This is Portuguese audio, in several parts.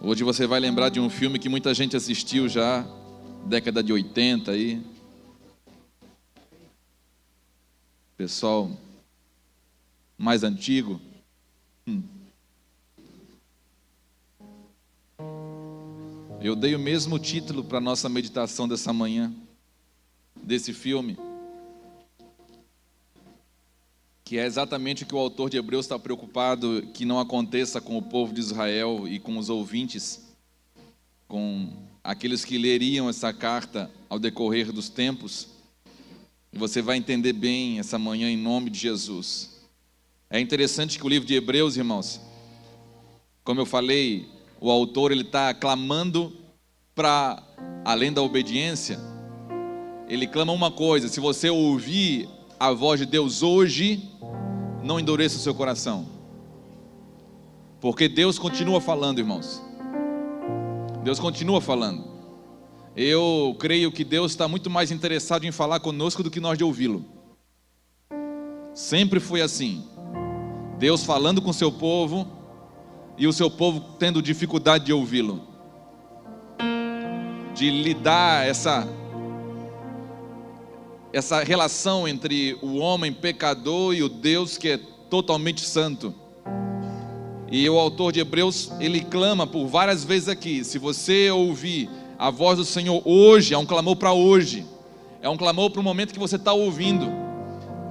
Hoje você vai lembrar de um filme que muita gente assistiu já, década de 80 aí. Pessoal mais antigo. Eu dei o mesmo título para a nossa meditação dessa manhã, desse filme, que é exatamente o que o autor de Hebreus está preocupado que não aconteça com o povo de Israel e com os ouvintes, com aqueles que leriam essa carta ao decorrer dos tempos. E você vai entender bem essa manhã em nome de Jesus. É interessante que o livro de Hebreus, irmãos, como eu falei, o autor ele está clamando para, além da obediência, ele clama uma coisa: se você ouvir a voz de Deus hoje, não endureça o seu coração, porque Deus continua falando, irmãos. Deus continua falando. Eu creio que Deus está muito mais interessado em falar conosco do que nós de ouvi-lo. Sempre foi assim. Deus falando com o seu povo e o seu povo tendo dificuldade de ouvi-lo, de lidar essa relação entre o homem pecador e o Deus que é totalmente santo. E o autor de Hebreus, ele clama por várias vezes aqui: se você ouvir a voz do Senhor hoje, é um clamor para hoje, é um clamor para o momento que você está ouvindo.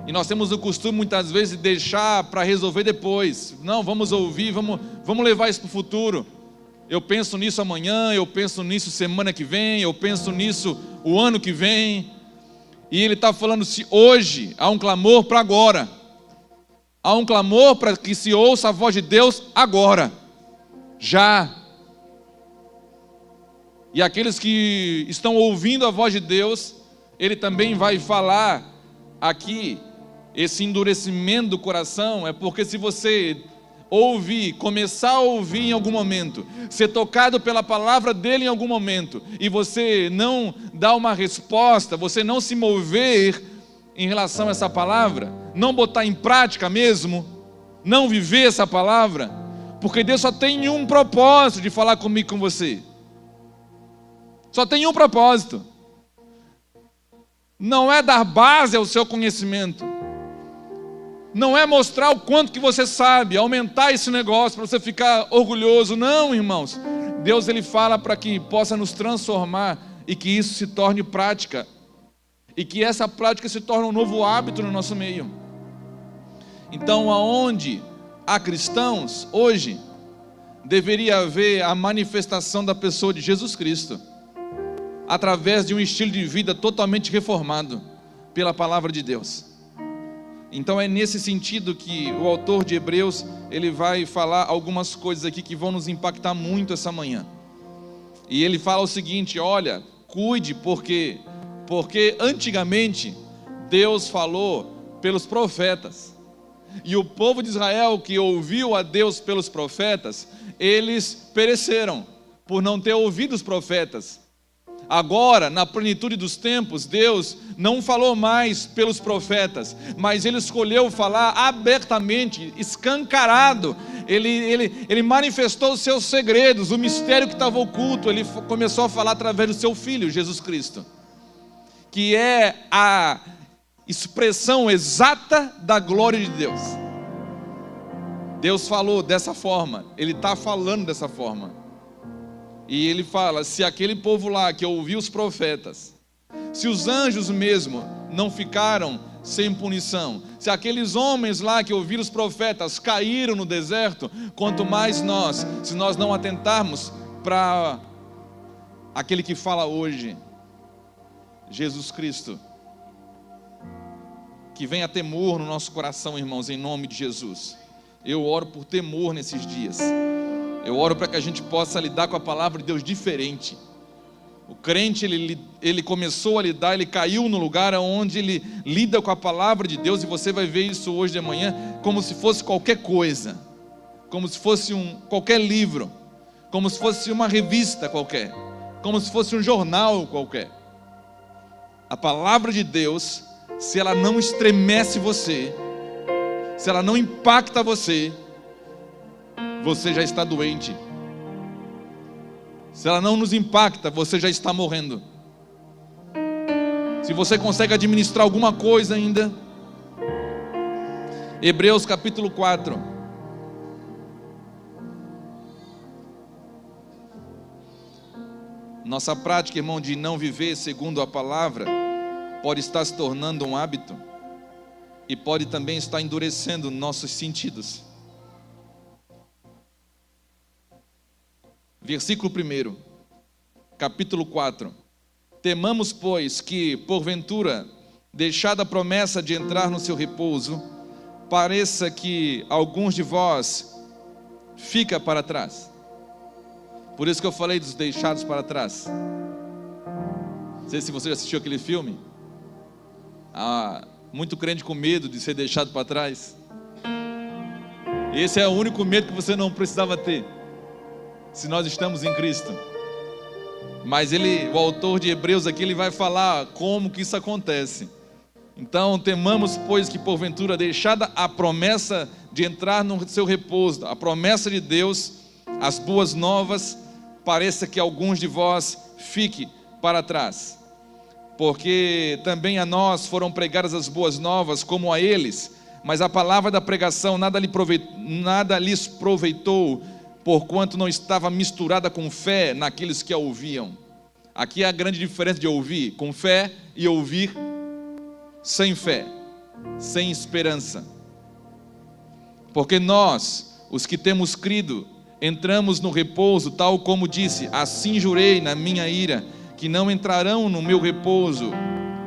E nós temos o costume muitas vezes de deixar para resolver depois. Não, vamos ouvir, vamos levar isso para o futuro. Eu penso nisso amanhã, eu penso nisso semana que vem, eu penso nisso o ano que vem. E ele está falando: se hoje há um clamor para agora, há um clamor para que se ouça a voz de Deus agora, já. E aqueles que estão ouvindo a voz de Deus, ele também vai falar aqui, esse endurecimento do coração é porque se você ouvir, começar a ouvir em algum momento, ser tocado pela palavra dele em algum momento, e você não dar uma resposta, você não se mover em relação a essa palavra, não botar em prática mesmo, não viver essa palavra, porque Deus só tem um propósito de falar comigo e com você. Só tem um propósito. Não é dar base ao seu conhecimento, não é mostrar o quanto que você sabe, aumentar esse negócio para você ficar orgulhoso. Não, irmãos. Deus ele fala para que possa nos transformar e que isso se torne prática, e que essa prática se torne um novo hábito no nosso meio. Então, aonde há cristãos hoje, deveria haver a manifestação da pessoa de Jesus Cristo, através de um estilo de vida totalmente reformado pela palavra de Deus. Então é nesse sentido que o autor de Hebreus, ele vai falar algumas coisas aqui que vão nos impactar muito essa manhã. E ele fala o seguinte: olha, cuide, porque antigamente Deus falou pelos profetas, e o povo de Israel que ouviu a Deus pelos profetas, eles pereceram por não ter ouvido os profetas. Agora, na plenitude dos tempos, Deus não falou mais pelos profetas, mas Ele escolheu falar abertamente, escancarado. Ele manifestou os seus segredos, o mistério que estava oculto. Ele começou a falar através do seu Filho, Jesus Cristo, que é a expressão exata da glória de Deus. Deus falou dessa forma, Ele está falando dessa forma. E ele fala: se aquele povo lá que ouviu os profetas, se os anjos mesmo não ficaram sem punição, se aqueles homens lá que ouviram os profetas caíram no deserto, quanto mais nós, se nós não atentarmos para aquele que fala hoje, Jesus Cristo. Que venha temor no nosso coração, irmãos, em nome de Jesus. Eu oro por temor nesses dias. Eu oro para que a gente possa lidar com a palavra de Deus diferente. O crente, ele começou a lidar, ele caiu no lugar onde ele lida com a palavra de Deus, e você vai ver isso hoje de manhã, como se fosse qualquer coisa, como se fosse qualquer livro, como se fosse uma revista qualquer, como se fosse um jornal qualquer. A palavra de Deus, se ela não estremece você, se ela não impacta você, você já está doente. Se ela não nos impacta, você já está morrendo. Se você consegue administrar alguma coisa ainda. Hebreus capítulo 4. Nossa prática, irmão, de não viver segundo a palavra pode estar se tornando um hábito e pode também estar endurecendo nossos sentidos. Versículo 1, capítulo 4. Temamos, pois, que, porventura, deixada a promessa de entrar no seu repouso, pareça que alguns de vós fica para trás. Por isso que eu falei dos deixados para trás. Não sei se você já assistiu aquele filme. Muito crente com medo de ser deixado para trás. Esse é o único medo que você não precisava ter, se nós estamos em Cristo. Mas o autor de Hebreus aqui, ele vai falar como que isso acontece. Então, temamos, pois, que porventura, deixada a promessa de entrar no seu repouso, a promessa de Deus, as boas novas, pareça que alguns de vós fiquem para trás. Porque também a nós foram pregadas as boas novas, como a eles, mas a palavra da pregação nada lhes proveitou, porquanto não estava misturada com fé naqueles que a ouviam. Aqui é a grande diferença de ouvir com fé e ouvir sem fé, sem esperança. Porque nós, os que temos crido, entramos no repouso, tal como disse: assim jurei na minha ira, que não entrarão no meu repouso,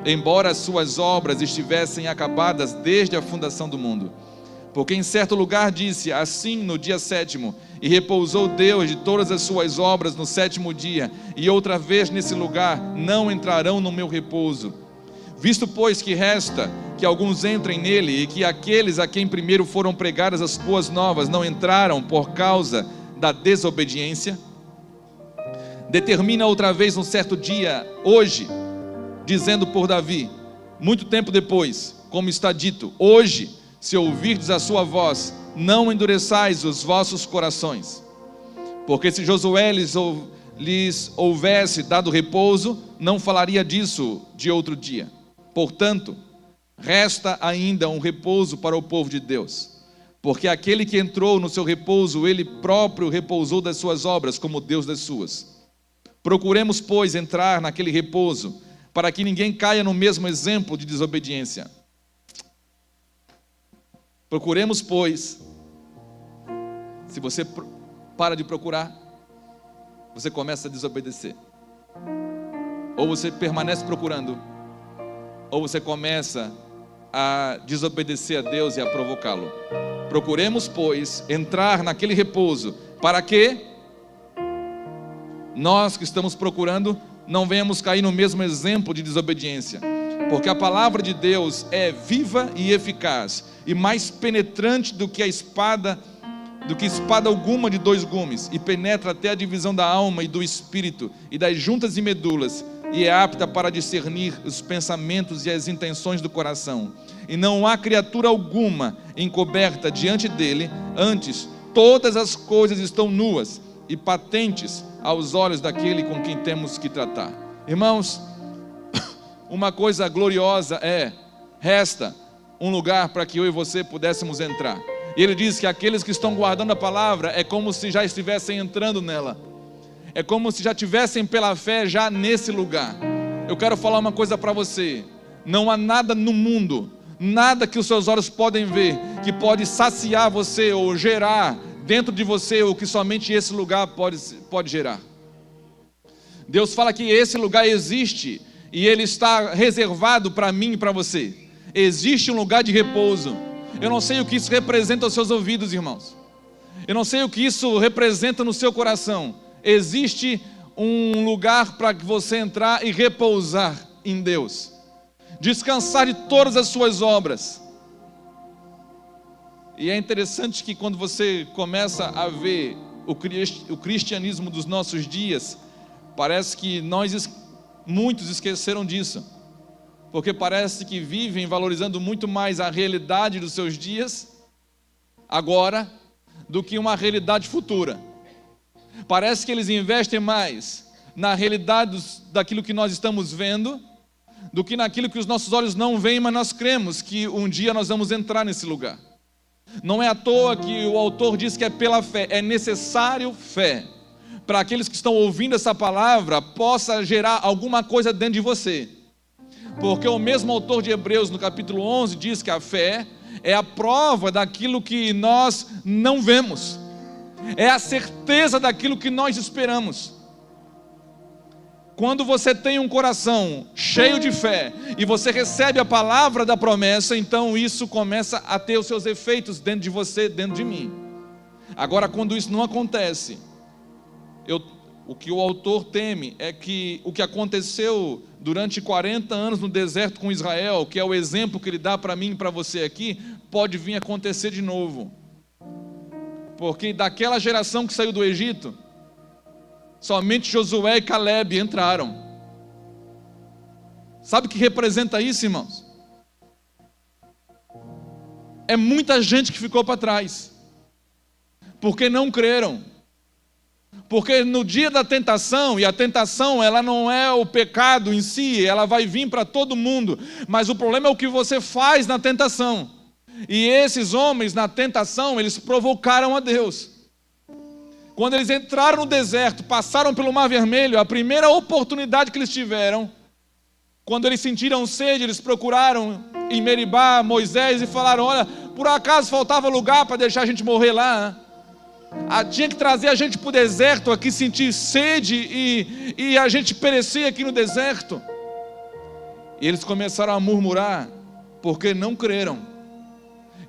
embora as suas obras estivessem acabadas desde a fundação do mundo. Porque em certo lugar disse assim no dia 7º, e repousou Deus de todas as suas obras no 7º dia, e outra vez nesse lugar não entrarão no meu repouso. Visto, pois, que resta que alguns entrem nele, e que aqueles a quem primeiro foram pregadas as boas novas não entraram por causa da desobediência, determina outra vez um certo dia, hoje, dizendo por Davi, muito tempo depois, como está dito: hoje, se ouvirdes a sua voz, não endureçais os vossos corações. Porque se Josué lhes houvesse dado repouso, não falaria disso de outro dia. Portanto, resta ainda um repouso para o povo de Deus. Porque aquele que entrou no seu repouso, ele próprio repousou das suas obras, como Deus das suas. Procuremos, pois, entrar naquele repouso, para que ninguém caia no mesmo exemplo de desobediência. Procuremos, pois. Se você para de procurar, você começa a desobedecer. Ou você permanece procurando, ou você começa a desobedecer a Deus e a provocá-lo. Procuremos, pois, entrar naquele repouso, para que nós que estamos procurando não venhamos cair no mesmo exemplo de desobediência. Porque a palavra de Deus é viva e eficaz, e mais penetrante do que espada alguma de 2 gumes, e penetra até a divisão da alma e do espírito, e das juntas e medulas, e é apta para discernir os pensamentos e as intenções do coração. E não há criatura alguma encoberta diante dele, antes todas as coisas estão nuas e patentes aos olhos daquele com quem temos que tratar. Irmãos, uma coisa gloriosa resta um lugar para que eu e você pudéssemos entrar. E ele diz que aqueles que estão guardando a palavra é como se já estivessem entrando nela. É como se já tivessem pela fé já nesse lugar. Eu quero falar uma coisa para você: não há nada no mundo, nada que os seus olhos podem ver, que pode saciar você ou gerar dentro de você o que somente esse lugar pode gerar. Deus fala que esse lugar existe e ele está reservado para mim e para você. Existe um lugar de repouso. Eu não sei o que isso representa aos seus ouvidos, irmãos. Eu não sei o que isso representa no seu coração. Existe um lugar para que você entrar e repousar em Deus, descansar de todas as suas obras. E é interessante que quando você começa a ver o cristianismo dos nossos dias, parece que muitos esqueceram disso, porque parece que vivem valorizando muito mais a realidade dos seus dias agora do que uma realidade futura. Parece que eles investem mais na realidade daquilo que nós estamos vendo do que naquilo que os nossos olhos não veem, mas nós cremos que um dia nós vamos entrar nesse lugar. Não é à toa que o autor diz que é pela fé, é necessário fé, para aqueles que estão ouvindo essa palavra, possa gerar alguma coisa dentro de você. Porque o mesmo autor de Hebreus, no capítulo 11, diz que a fé é a prova daquilo que nós não vemos, é a certeza daquilo que nós esperamos. Quando você tem um coração cheio de fé e você recebe a palavra da promessa, então isso começa a ter os seus efeitos dentro de você, dentro de mim. Agora, quando isso não acontece, o que o autor teme é que o que aconteceu durante 40 anos no deserto com Israel, que é o exemplo que ele dá para mim e para você aqui, pode vir a acontecer de novo. Porque daquela geração que saiu do Egito, somente Josué e Caleb entraram. Sabe o que representa isso, irmãos? É muita gente que ficou para trás, porque não creram. Porque no dia da tentação, e a tentação ela não é o pecado em si, ela vai vir para todo mundo, mas o problema é o que você faz na tentação. E esses homens na tentação, eles provocaram a Deus. Quando eles entraram no deserto, passaram pelo Mar Vermelho, a primeira oportunidade que eles tiveram, quando eles sentiram sede, eles procuraram em Meribá Moisés e falaram: olha, por acaso faltava lugar para deixar a gente morrer lá? Tinha que trazer a gente para o deserto aqui, sentir sede e a gente perecer aqui no deserto. E eles começaram a murmurar, porque não creram.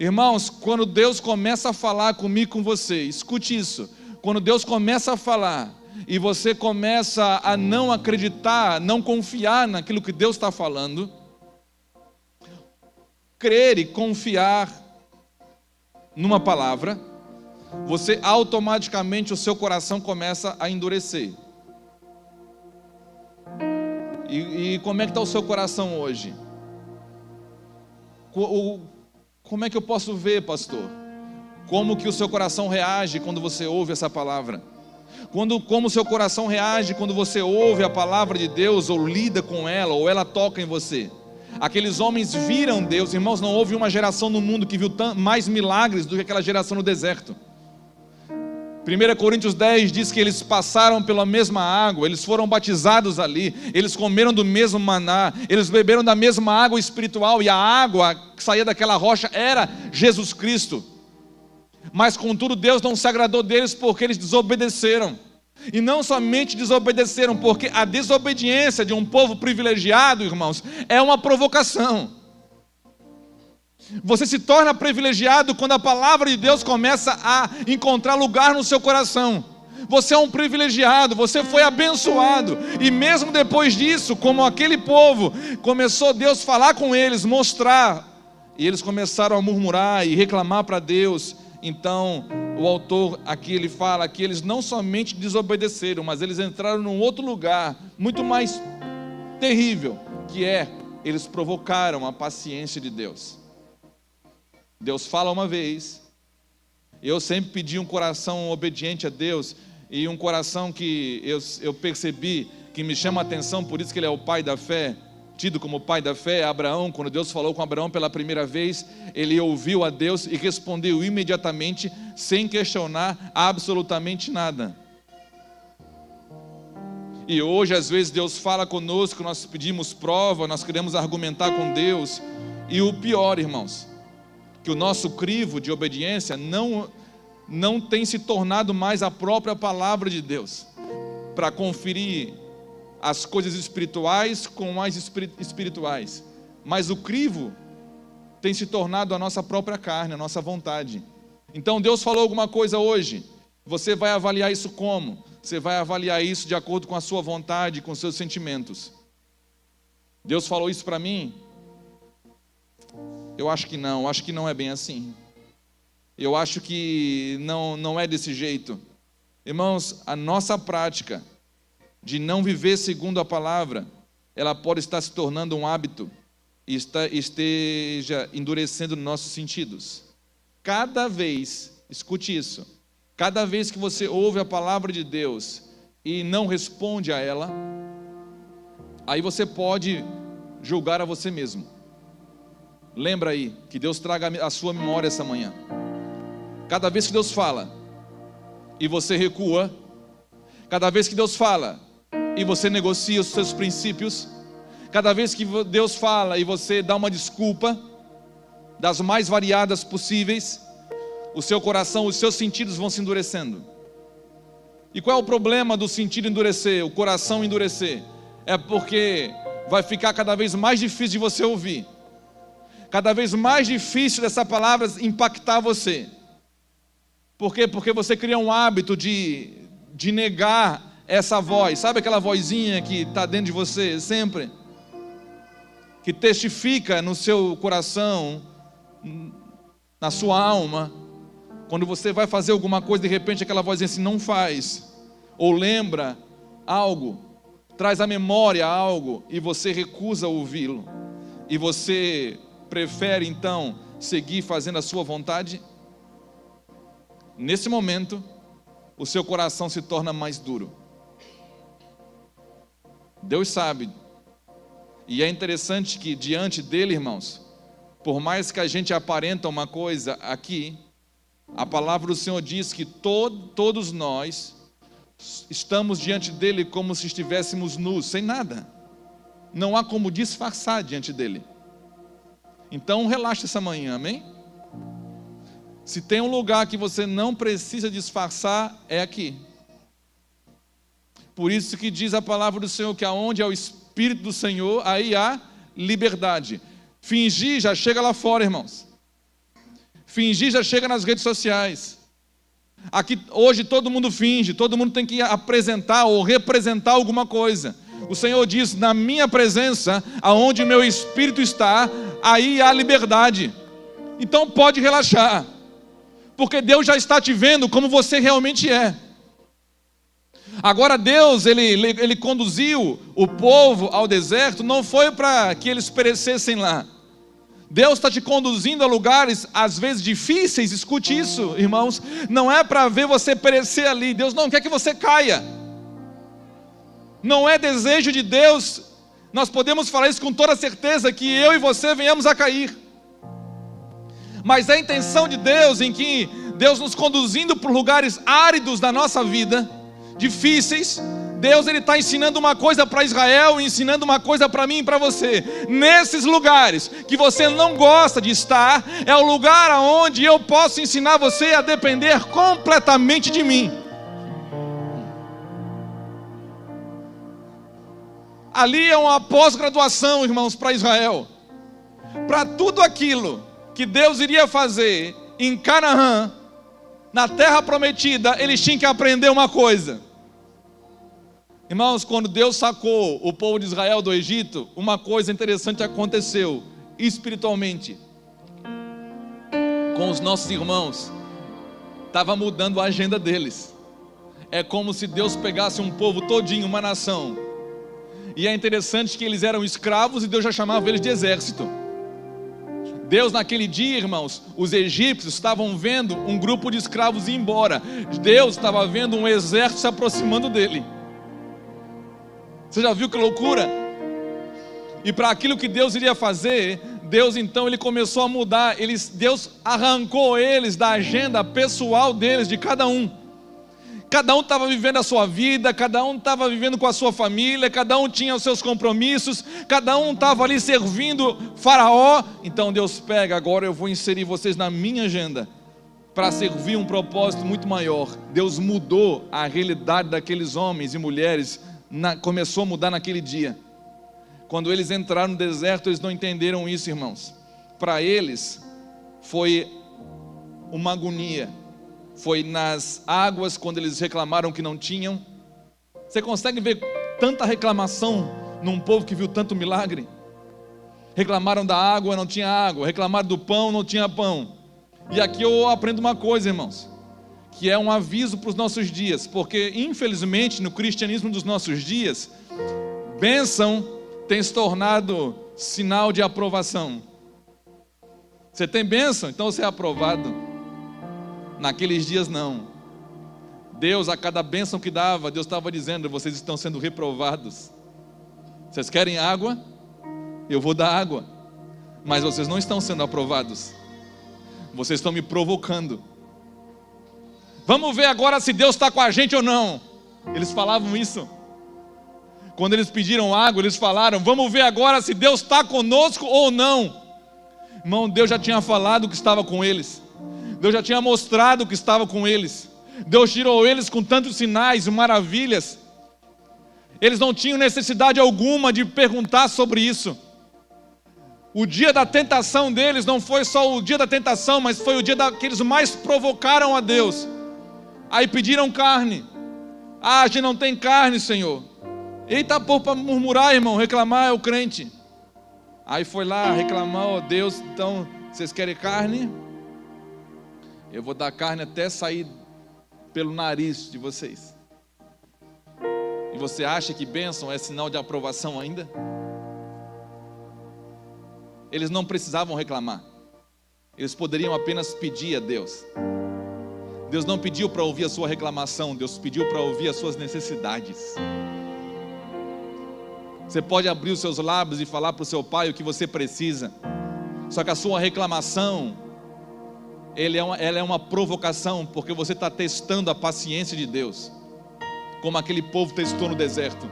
Irmãos, quando Deus começa a falar comigo e com você, escute isso. Quando Deus começa a falar e você começa a não acreditar, não confiar naquilo que Deus está falando, crer e confiar numa palavra, você automaticamente, o seu coração começa a endurecer. E como é que está o seu coração hoje? Como é que eu posso ver, pastor? Como que o seu coração reage quando você ouve essa palavra? Como o seu coração reage quando você ouve a palavra de Deus, ou lida com ela, ou ela toca em você? Aqueles homens viram Deus, irmãos, não houve uma geração no mundo que viu mais milagres do que aquela geração no deserto. 1 Coríntios 10 diz que eles passaram pela mesma água, eles foram batizados ali, eles comeram do mesmo maná, eles beberam da mesma água espiritual, e a água que saía daquela rocha era Jesus Cristo. Mas contudo Deus não se agradou deles porque eles desobedeceram. E não somente desobedeceram, porque a desobediência de um povo privilegiado, irmãos, é uma provocação. Você se torna privilegiado quando a palavra de Deus começa a encontrar lugar no seu coração. Você é um privilegiado, você foi abençoado. E mesmo depois disso, como aquele povo, começou Deus a falar com eles, mostrar, e eles começaram a murmurar e reclamar para Deus. Então o autor aqui ele fala que eles não somente desobedeceram, mas eles entraram num outro lugar muito mais terrível, que é, eles provocaram a paciência de Deus. Deus fala uma vez, eu sempre pedi um coração obediente a Deus, e um coração que eu percebi, que me chama a atenção, por isso que ele é o pai da fé, tido como pai da fé, é Abraão. Quando Deus falou com Abraão pela primeira vez, ele ouviu a Deus e respondeu imediatamente, sem questionar absolutamente nada. E hoje às vezes Deus fala conosco, nós pedimos prova, nós queremos argumentar com Deus, e o pior, irmãos, que o nosso crivo de obediência não tem se tornado mais a própria palavra de Deus, para conferir as coisas espirituais com as espirituais, mas o crivo tem se tornado a nossa própria carne, a nossa vontade. Então Deus falou alguma coisa hoje, você vai avaliar isso como? Você vai avaliar isso de acordo com a sua vontade, com os seus sentimentos. Deus falou isso para mim? Eu acho que não é bem assim. Eu acho que não é desse jeito. Irmãos, a nossa prática de não viver segundo a palavra, ela pode estar se tornando um hábito e esteja endurecendo nossos sentidos. Cada vez, escute isso, Cada vez que você ouve a palavra de Deus e não responde a ela, aí você pode julgar a você mesmo. Lembra aí, que Deus traga a sua memória essa manhã. Cada vez que Deus fala e você recua, cada vez que Deus fala e você negocia os seus princípios, cada vez que Deus fala e você dá uma desculpa, das mais variadas possíveis, o seu coração, os seus sentidos vão se endurecendo. E qual é o problema do sentido endurecer, o coração endurecer? É porque vai ficar cada vez mais difícil de você ouvir, cada vez mais difícil dessa palavra impactar você. Por quê? Porque você cria um hábito de negar essa voz. Sabe aquela vozinha que está dentro de você sempre? Que testifica no seu coração, na sua alma, quando você vai fazer alguma coisa, de repente aquela vozinha assim, não faz, ou lembra algo, traz à memória algo, e você recusa ouvi-lo, e você prefere então seguir fazendo a sua vontade. Nesse momento, o seu coração se torna mais duro. Deus sabe, e é interessante que diante dele, irmãos, por mais que a gente aparenta uma coisa aqui, a palavra do Senhor diz que todos nós estamos diante dele como se estivéssemos nus, sem nada. Não há como disfarçar diante dele. Então relaxa essa manhã, amém? Se tem um lugar que você não precisa disfarçar, é aqui. Por isso que diz a palavra do Senhor que aonde é o Espírito do Senhor, aí há liberdade. Fingir já chega lá fora, irmãos. Fingir já chega nas redes sociais. Aqui hoje todo mundo finge, todo mundo tem que apresentar ou representar alguma coisa. O Senhor diz, na minha presença, aonde meu Espírito está, aí há liberdade. Então pode relaxar, porque Deus já está te vendo como você realmente é. Agora Deus, ele conduziu o povo ao deserto, não foi para que eles perecessem lá. Deus está te conduzindo a lugares às vezes difíceis, escute isso, irmãos, não é para ver você perecer ali. Deus não quer que você caia. Não é desejo de Deus, nós podemos falar isso com toda certeza, que eu e você venhamos a cair. Mas é a intenção de Deus em que Deus nos conduzindo por lugares áridos da nossa vida, difíceis, Deus ele está ensinando uma coisa para Israel e ensinando uma coisa para mim e para você. Nesses lugares que você não gosta de estar, é o lugar onde eu posso ensinar você a depender completamente de mim. Ali é uma pós-graduação, irmãos, para Israel. Para tudo aquilo que Deus iria fazer em Canaã, na terra prometida, eles tinham que aprender uma coisa. Irmãos, quando Deus sacou o povo de Israel do Egito, uma coisa interessante aconteceu espiritualmente com os nossos irmãos. Estava mudando a agenda deles. É como se Deus pegasse um povo todinho, uma nação, e é interessante que eles eram escravos e Deus já chamava eles de exército. Deus naquele dia, irmãos, os egípcios estavam vendo um grupo de escravos ir embora. Deus estava vendo um exército se aproximando dele. Você já viu que loucura? E para aquilo que Deus iria fazer, Deus então ele começou a mudar. Deus arrancou eles da agenda pessoal deles, de cada um. Cada um estava vivendo a sua vida, cada um estava vivendo com a sua família, cada um tinha os seus compromissos, cada um estava ali servindo Faraó. Então Deus pega, agora eu vou inserir vocês na minha agenda, para servir um propósito muito maior. Deus mudou a realidade daqueles homens e mulheres, começou a mudar naquele dia. Quando eles entraram no deserto, eles não entenderam isso, irmãos. Para eles foi uma agonia. Foi nas águas, quando eles reclamaram que não tinham. Você consegue ver tanta reclamação num povo que viu tanto milagre? Reclamaram da água, não tinha água. Reclamaram do pão, não tinha pão. E aqui eu aprendo uma coisa, irmãos, que é um aviso para os nossos dias, porque infelizmente no cristianismo dos nossos dias, bênção tem se tornado sinal de aprovação. Você tem bênção, então você é aprovado. Naqueles dias não. Deus, a cada bênção que dava, Deus estava dizendo: vocês estão sendo reprovados. Vocês querem água? Eu vou dar água. Mas vocês não estão sendo aprovados. Vocês estão me provocando. Vamos ver agora se Deus está com a gente ou não. Eles falavam isso. Quando eles pediram água, eles falaram: vamos ver agora se Deus está conosco ou não. Irmão, Deus já tinha falado que estava com eles. Deus já tinha mostrado que estava com eles. Deus tirou eles com tantos sinais e maravilhas. Eles não tinham necessidade alguma de perguntar sobre isso. O dia da tentação deles não foi só o dia da tentação, mas foi o dia que eles mais provocaram a Deus. Aí pediram carne. Ah, a gente não tem carne, Senhor. Eita, povo, para murmurar, irmão, reclamar é o crente. Aí foi lá reclamar: ó Deus, então vocês querem carne? Eu vou dar carne até sair pelo nariz de vocês. E você acha que bênção é sinal de aprovação ainda? Eles não precisavam reclamar. Eles poderiam apenas pedir a Deus. Deus não pediu para ouvir a sua reclamação, Deus pediu para ouvir as suas necessidades. Você pode abrir os seus lábios e falar para o seu pai o que você precisa. Só que a sua reclamação, ela é uma provocação, porque você está testando a paciência de Deus, como aquele povo testou no deserto.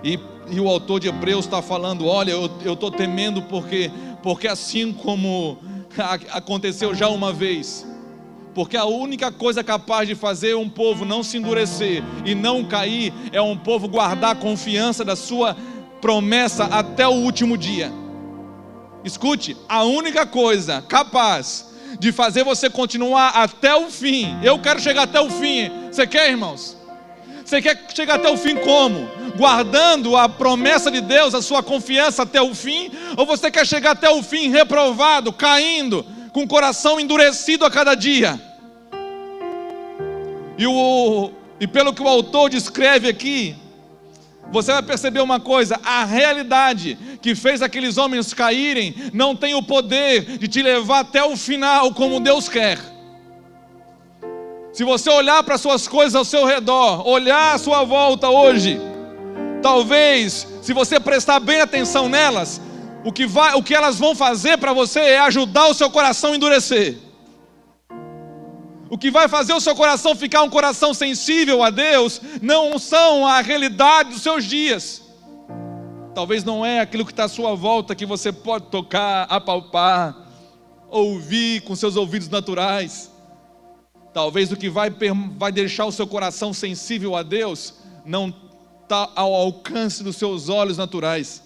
E o autor de Hebreus está falando: olha, eu estou temendo porque assim como aconteceu já uma vez, porque a única coisa capaz de fazer um povo não se endurecer e não cair é um povo guardar a confiança da sua promessa até o último dia. Escute, a única coisa capaz de fazer você continuar até o fim. Eu quero chegar até o fim. Você quer, irmãos? Você quer chegar até o fim como? Guardando a promessa de Deus, a sua confiança até o fim? Ou você quer chegar até o fim reprovado, caindo, com o coração endurecido a cada dia? E pelo que o autor descreve aqui, você vai perceber uma coisa: a realidade que fez aqueles homens caírem não tem o poder de te levar até o final como Deus quer. Se você olhar para as suas coisas ao seu redor, olhar à sua volta hoje, talvez, se você prestar bem atenção nelas, o que elas vão fazer para você é ajudar o seu coração a endurecer. O que vai fazer o seu coração ficar um coração sensível a Deus não são a realidade dos seus dias. Talvez não é aquilo que está à sua volta, que você pode tocar, apalpar, ouvir com seus ouvidos naturais. Talvez o que vai deixar o seu coração sensível a Deus não está ao alcance dos seus olhos naturais,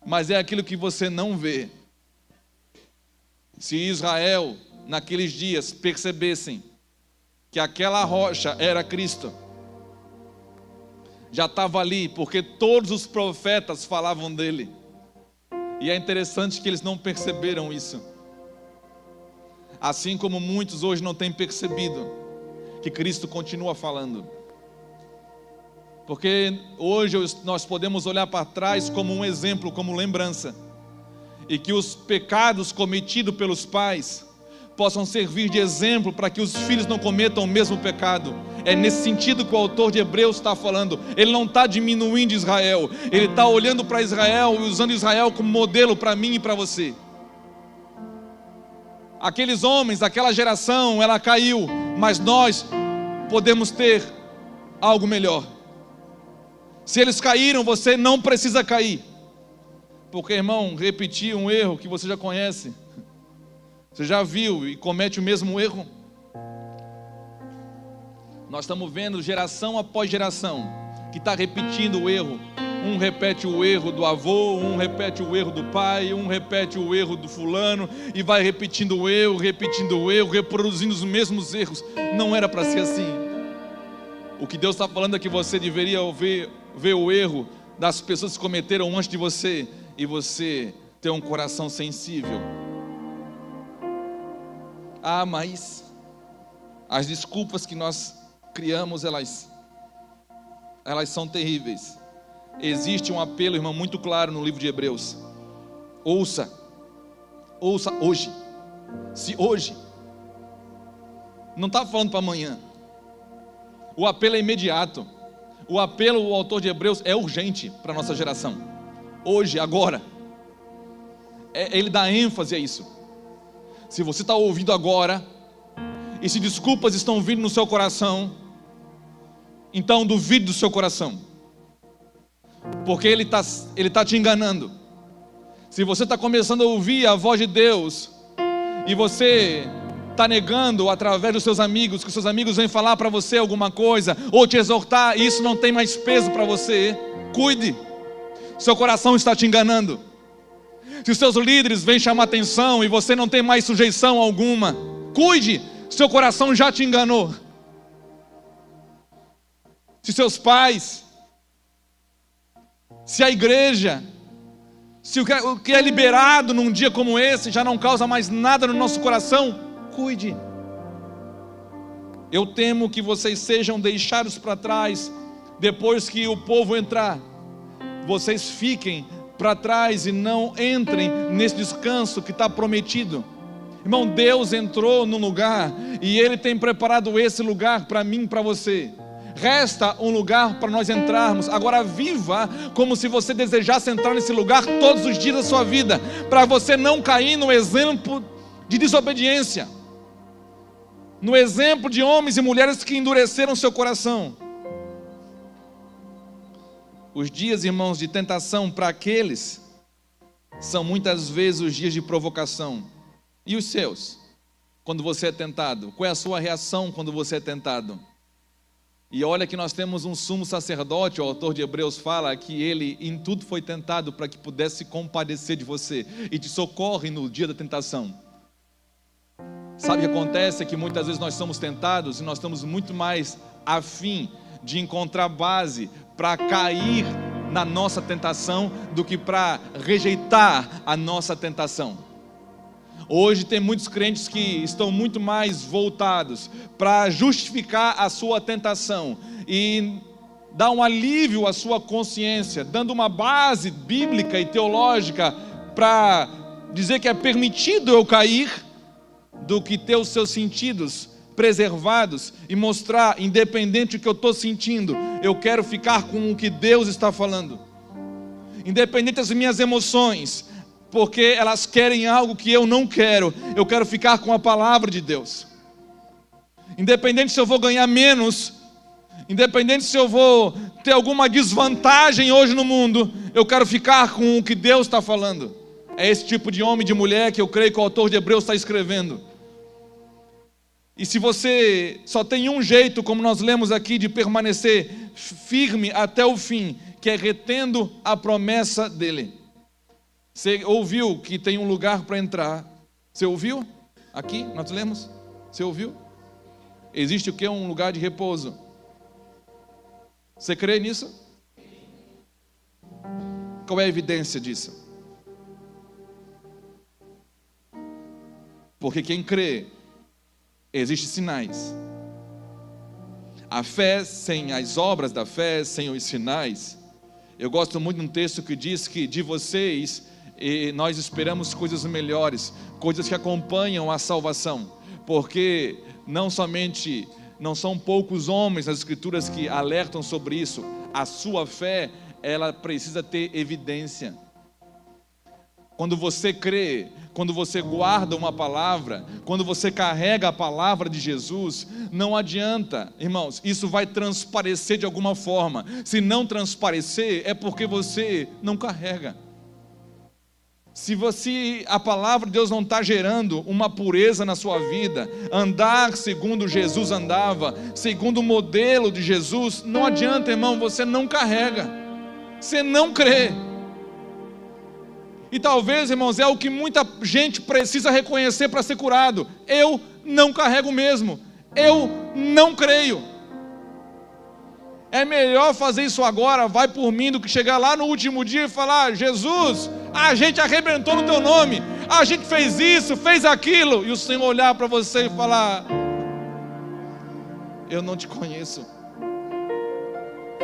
mas é aquilo que você não vê. Se Israel, naqueles dias, percebessem que aquela rocha era Cristo, já estava ali, porque todos os profetas falavam dele. E é interessante que eles não perceberam isso. Assim como muitos hoje não têm percebido que Cristo continua falando. Porque hoje nós podemos olhar para trás como um exemplo, como lembrança, e que os pecados cometidos pelos pais possam servir de exemplo para que os filhos não cometam o mesmo pecado. É nesse sentido que o autor de Hebreus está falando. Ele não está diminuindo Israel, ele está olhando para Israel e usando Israel como modelo para mim e para você. Aqueles homens, aquela geração, ela caiu, mas nós podemos ter algo melhor. Se eles caíram, você não precisa cair. Porque, irmão, repetir um erro que você já conhece, você já viu e comete o mesmo erro. Nós estamos vendo geração após geração que está repetindo o erro. Um repete o erro do avô, um repete o erro do pai, um repete o erro do fulano, e vai repetindo o erro, reproduzindo os mesmos erros. Não era para ser assim. O que Deus está falando é que você deveria ver o erro das pessoas que cometeram antes de você, e você ter um coração sensível. Ah, mas as desculpas que nós criamos, elas são terríveis. Existe um apelo, irmão, muito claro no livro de Hebreus. Ouça hoje. Se hoje, não está falando para amanhã, O apelo é imediato. O apelo, o autor de Hebreus, é urgente para a nossa geração. Hoje, agora. Ele dá ênfase a isso. Se você está ouvindo agora, e se desculpas estão vindo no seu coração, então duvide do seu coração, porque ele está te enganando. Se você está começando a ouvir a voz de Deus, e você está negando através dos seus amigos, que os seus amigos vêm falar para você alguma coisa, ou te exortar, e isso não tem mais peso para você, cuide, seu coração está te enganando. Se os seus líderes vêm chamar atenção, e você não tem mais sujeição alguma, cuide, seu coração já te enganou. Se seus pais, se a igreja, se o que é liberado num dia como esse já não causa mais nada no nosso coração, cuide. Eu temo que vocês sejam deixados para trás depois que o povo entrar. Vocês fiquem para trás e não entrem nesse descanso que está prometido. Irmão, Deus entrou num lugar e Ele tem preparado esse lugar para mim e para você. Resta um lugar para nós entrarmos. Agora viva como se você desejasse entrar nesse lugar todos os dias da sua vida, para você não cair no exemplo de desobediência, no exemplo de homens e mulheres que endureceram seu coração. Os dias, irmãos, de tentação para aqueles são muitas vezes os dias de provocação. E os seus? Quando você é tentado, qual é a sua reação quando você é tentado? E olha que nós temos um sumo sacerdote, o autor de Hebreus fala que ele em tudo foi tentado para que pudesse se compadecer de você e te socorre no dia da tentação. Sabe o que acontece? É que muitas vezes nós somos tentados e nós estamos muito mais afim de encontrar base para cair na nossa tentação do que para rejeitar a nossa tentação. Hoje tem muitos crentes que estão muito mais voltados para justificar a sua tentação e dar um alívio à sua consciência, dando uma base bíblica e teológica para dizer que é permitido eu cair, do que ter os seus sentidos preservados e mostrar, independente do que eu estou sentindo, eu quero ficar com o que Deus está falando, independente das minhas emoções, porque elas querem algo que eu não quero, eu quero ficar com a palavra de Deus. Independente se eu vou ganhar menos, independente se eu vou ter alguma desvantagem hoje no mundo, eu quero ficar com o que Deus está falando. É esse tipo de homem e de mulher que eu creio que o autor de Hebreus está escrevendo. E se você só tem um jeito, como nós lemos aqui, de permanecer firme até o fim, que é retendo a promessa dele. Você ouviu que tem um lugar para entrar? Você ouviu? Aqui nós lemos? Você ouviu? Existe o que? Um lugar de repouso. Você crê nisso? Qual é a evidência disso? Porque quem crê, existem sinais. A fé sem as obras da fé, sem os sinais. Eu gosto muito de um texto que diz que de vocês nós esperamos coisas melhores, coisas que acompanham a salvação, porque não são poucos homens nas Escrituras que alertam sobre isso. A sua fé, ela precisa ter evidência. Quando você crê, quando você guarda uma palavra, quando você carrega a palavra de Jesus, não adianta, irmãos, isso vai transparecer de alguma forma. Se não transparecer, é porque você não carrega. Se a palavra de Deus não está gerando uma pureza na sua vida, andar segundo Jesus andava, segundo o modelo de Jesus, não adianta, irmão, você não carrega, você não crê. E talvez, irmãos, é o que muita gente precisa reconhecer para ser curado. Eu não carrego mesmo, eu não creio. É melhor fazer isso agora, vai por mim, do que chegar lá no último dia e falar: Jesus, a gente arrebentou no teu nome, a gente fez isso, fez aquilo, e o Senhor olhar para você e falar: eu não te conheço.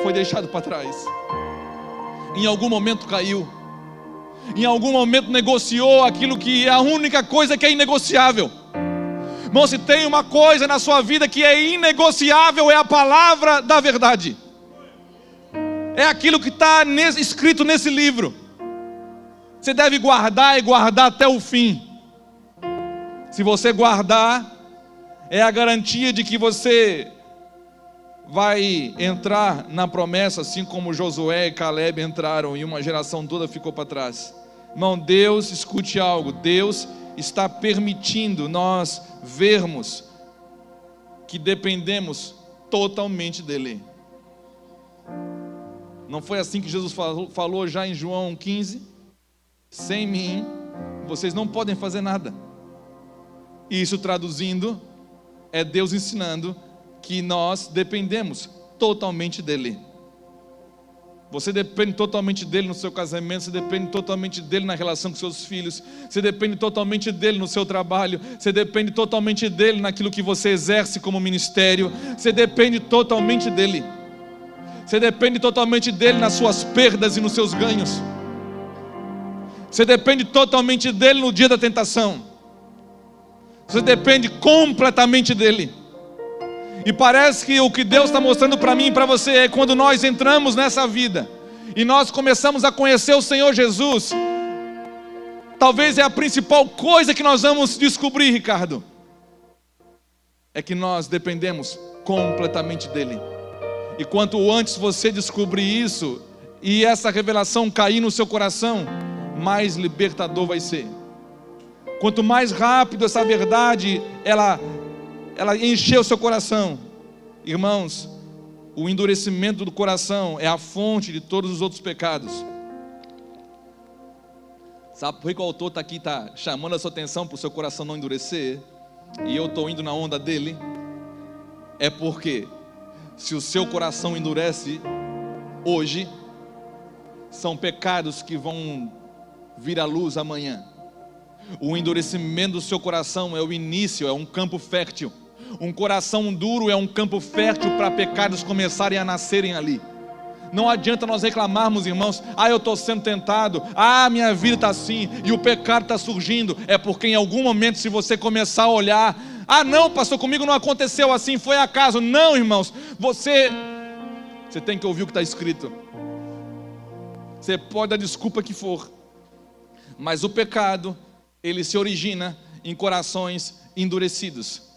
Foi deixado para trás. Em algum momento caiu. Em algum momento negociou aquilo que é a única coisa que é inegociável. Irmão, se tem uma coisa na sua vida que é inegociável, é a palavra da verdade. É aquilo que está escrito nesse livro. Você deve guardar e guardar até o fim. Se você guardar, é a garantia de que você vai entrar na promessa, assim como Josué e Caleb entraram e uma geração toda ficou para trás. Irmão, Deus, escute algo, Deus está permitindo nós vermos que dependemos totalmente dEle. Não foi assim que Jesus falou já em João 15? Sem mim, vocês não podem fazer nada. Isso traduzindo, é Deus ensinando que nós dependemos totalmente dEle. Você depende totalmente dEle no seu casamento, você depende totalmente dEle na relação com seus filhos, você depende totalmente dEle no seu trabalho, você depende totalmente dEle naquilo que você exerce como ministério, você depende totalmente dEle. Você depende totalmente dEle nas suas perdas e nos seus ganhos. Você depende totalmente dEle no dia da tentação. Você depende completamente dEle. E parece que o que Deus está mostrando para mim e para você é quando nós entramos nessa vida e nós começamos a conhecer o Senhor Jesus, talvez é a principal coisa que nós vamos descobrir, Ricardo, é que nós dependemos completamente dEle. E quanto antes você descobrir isso e essa revelação cair no seu coração, mais libertador vai ser. Quanto mais rápido essa verdade ela encher o seu coração, irmãos, o endurecimento do coração é a fonte de todos os outros pecados. Sabe por que o autor está aqui, está chamando a sua atenção para o seu coração não endurecer, e eu estou indo na onda dele? É porque se o seu coração endurece hoje, são pecados que vão vir à luz amanhã. O endurecimento do seu coração é o início, é um campo fértil. Um coração duro é um campo fértil para pecados começarem a nascerem ali. Não adianta nós reclamarmos, irmãos, eu estou sendo tentado, minha vida está assim, e o pecado está surgindo. É porque em algum momento, se você começar a olhar, não, pastor, comigo não aconteceu assim, foi acaso. Não, irmãos, você tem que ouvir o que está escrito. Você pode dar desculpa que for, mas o pecado, ele se origina em corações endurecidos.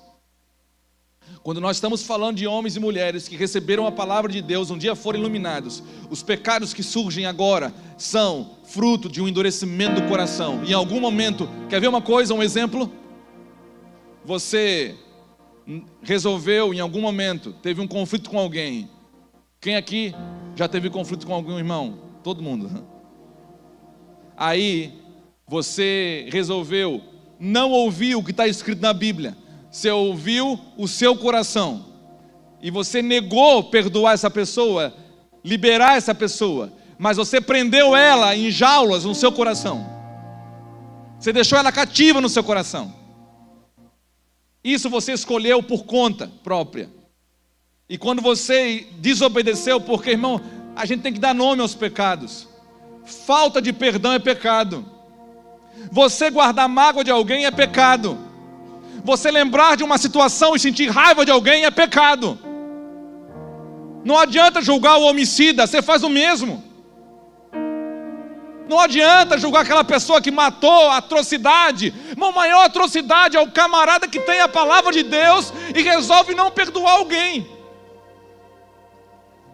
Quando nós estamos falando de homens e mulheres que receberam a palavra de Deus, um dia foram iluminados, os pecados que surgem agora são fruto de um endurecimento do coração. Em algum momento, quer ver uma coisa, um exemplo? Você resolveu em algum momento, teve um conflito com alguém. Quem aqui já teve conflito com algum irmão? Todo mundo. Aí você resolveu não ouvir o que está escrito na Bíblia. Você ouviu o seu coração e você negou perdoar essa pessoa, liberar essa pessoa, mas você prendeu ela em jaulas no seu coração. Você deixou ela cativa no seu coração. Isso você escolheu por conta própria. E quando você desobedeceu, porque, irmão, a gente tem que dar nome aos pecados. Falta de perdão é pecado. Você guardar mágoa de alguém é pecado. Você lembrar de uma situação e sentir raiva de alguém é pecado. Não adianta julgar o homicida, você faz o mesmo. Não adianta julgar aquela pessoa que matou, atrocidade. Uma maior atrocidade é o camarada que tem a palavra de Deus e resolve não perdoar alguém.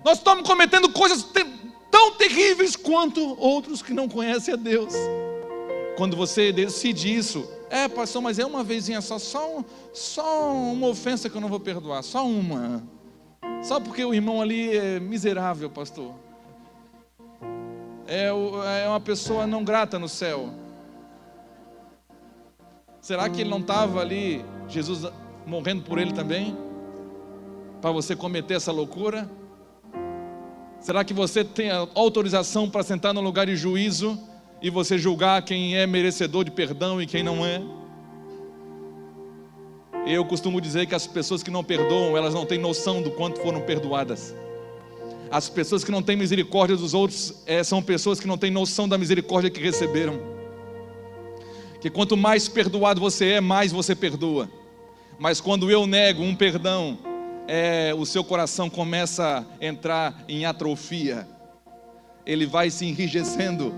Nós estamos cometendo coisas tão terríveis quanto outros que não conhecem a Deus. Quando você decide isso, pastor, mas é uma vezinha só uma ofensa que eu não vou perdoar, só uma. Só porque o irmão ali é miserável, pastor. É uma pessoa não grata no céu. Será que ele não estava ali, Jesus morrendo por ele também? Para você cometer essa loucura? Será que você tem a autorização para sentar no lugar de juízo e você julgar quem é merecedor de perdão e quem não é? Eu costumo dizer que as pessoas que não perdoam, elas não têm noção do quanto foram perdoadas. As pessoas que não têm misericórdia dos outros são pessoas que não têm noção da misericórdia que receberam. Que quanto mais perdoado você é, mais você perdoa. Mas quando eu nego um perdão, o seu coração começa a entrar em atrofia. Ele vai se enrijecendo.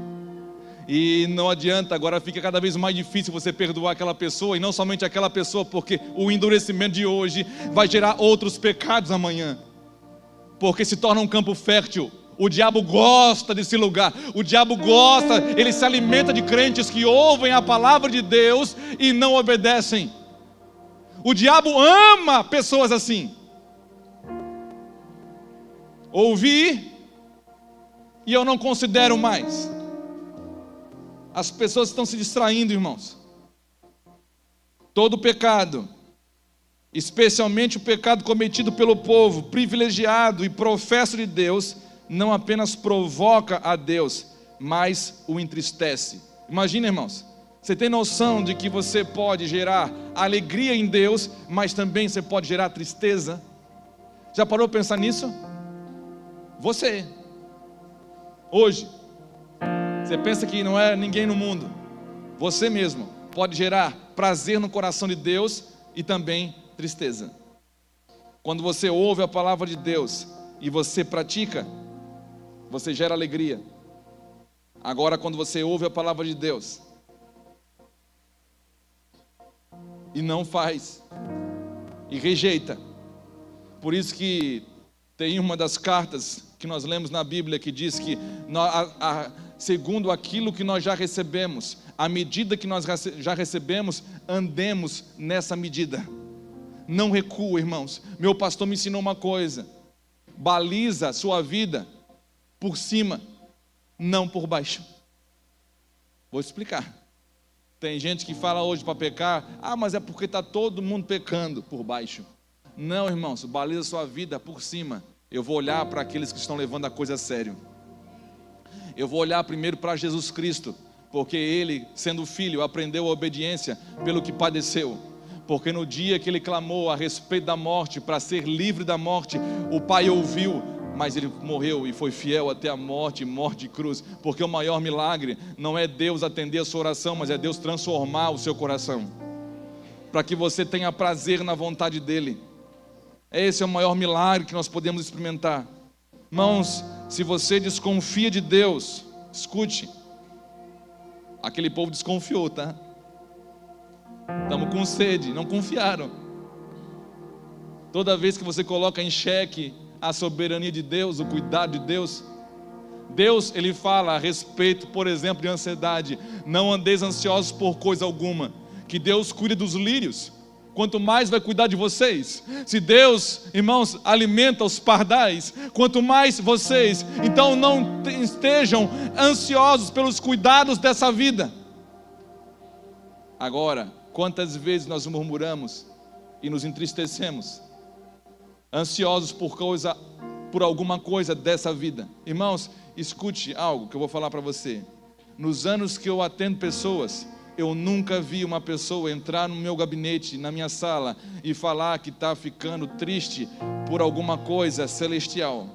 E não adianta, agora fica cada vez mais difícil você perdoar aquela pessoa. E não somente aquela pessoa, porque o endurecimento de hoje vai gerar outros pecados amanhã. Porque se torna um campo fértil. O diabo gosta desse lugar. O diabo gosta, ele se alimenta de crentes que ouvem a palavra de Deus e não obedecem. O diabo ama pessoas assim. Ouvi e eu não considero mais. As pessoas estão se distraindo, irmãos. Todo pecado, especialmente o pecado cometido pelo povo privilegiado e professo de Deus, não apenas provoca a Deus, mas o entristece. Imagina, irmãos, você tem noção de que você pode gerar alegria em Deus, mas também você pode gerar tristeza? Já parou para pensar nisso? Você, hoje, você pensa que não é ninguém no mundo, você mesmo pode gerar prazer no coração de Deus e também tristeza. Quando você ouve a palavra de Deus e você pratica, você gera alegria. Agora, quando você ouve a palavra de Deus e não faz, e rejeita, por isso que tem uma das cartas que nós lemos na Bíblia que diz que segundo aquilo que nós já recebemos, a medida que nós já recebemos, andemos nessa medida. Não recua, irmãos. Meu pastor me ensinou uma coisa: baliza a sua vida por cima, não por baixo. Vou explicar. Tem gente que fala hoje para pecar, mas é porque está todo mundo pecando por baixo. Não, irmãos, baliza a sua vida por cima. Eu vou olhar para aqueles que estão levando a coisa a sério. Eu vou olhar primeiro para Jesus Cristo, porque Ele, sendo filho, aprendeu a obediência pelo que padeceu. Porque no dia que Ele clamou a respeito da morte, para ser livre da morte, o Pai ouviu, mas Ele morreu e foi fiel até a morte, morte de cruz. Porque o maior milagre não é Deus atender a sua oração, mas é Deus transformar o seu coração, para que você tenha prazer na vontade dEle. Esse é o maior milagre que nós podemos experimentar. Irmãos, se você desconfia de Deus, escute, aquele povo desconfiou, tá? Estamos com sede, não confiaram. Toda vez que você coloca em xeque a soberania de Deus, o cuidado de Deus, Deus, Ele fala a respeito, por exemplo, de ansiedade: não andeis ansiosos por coisa alguma, que Deus cuida dos lírios, quanto mais vai cuidar de vocês. Se Deus, irmãos, alimenta os pardais, quanto mais vocês. Então não estejam ansiosos pelos cuidados dessa vida. Agora, quantas vezes nós murmuramos e nos entristecemos, ansiosos por alguma coisa dessa vida? Irmãos, escute algo que eu vou falar para você. Nos anos que eu atendo pessoas, eu nunca vi uma pessoa entrar no meu gabinete, na minha sala, e falar que está ficando triste por alguma coisa celestial.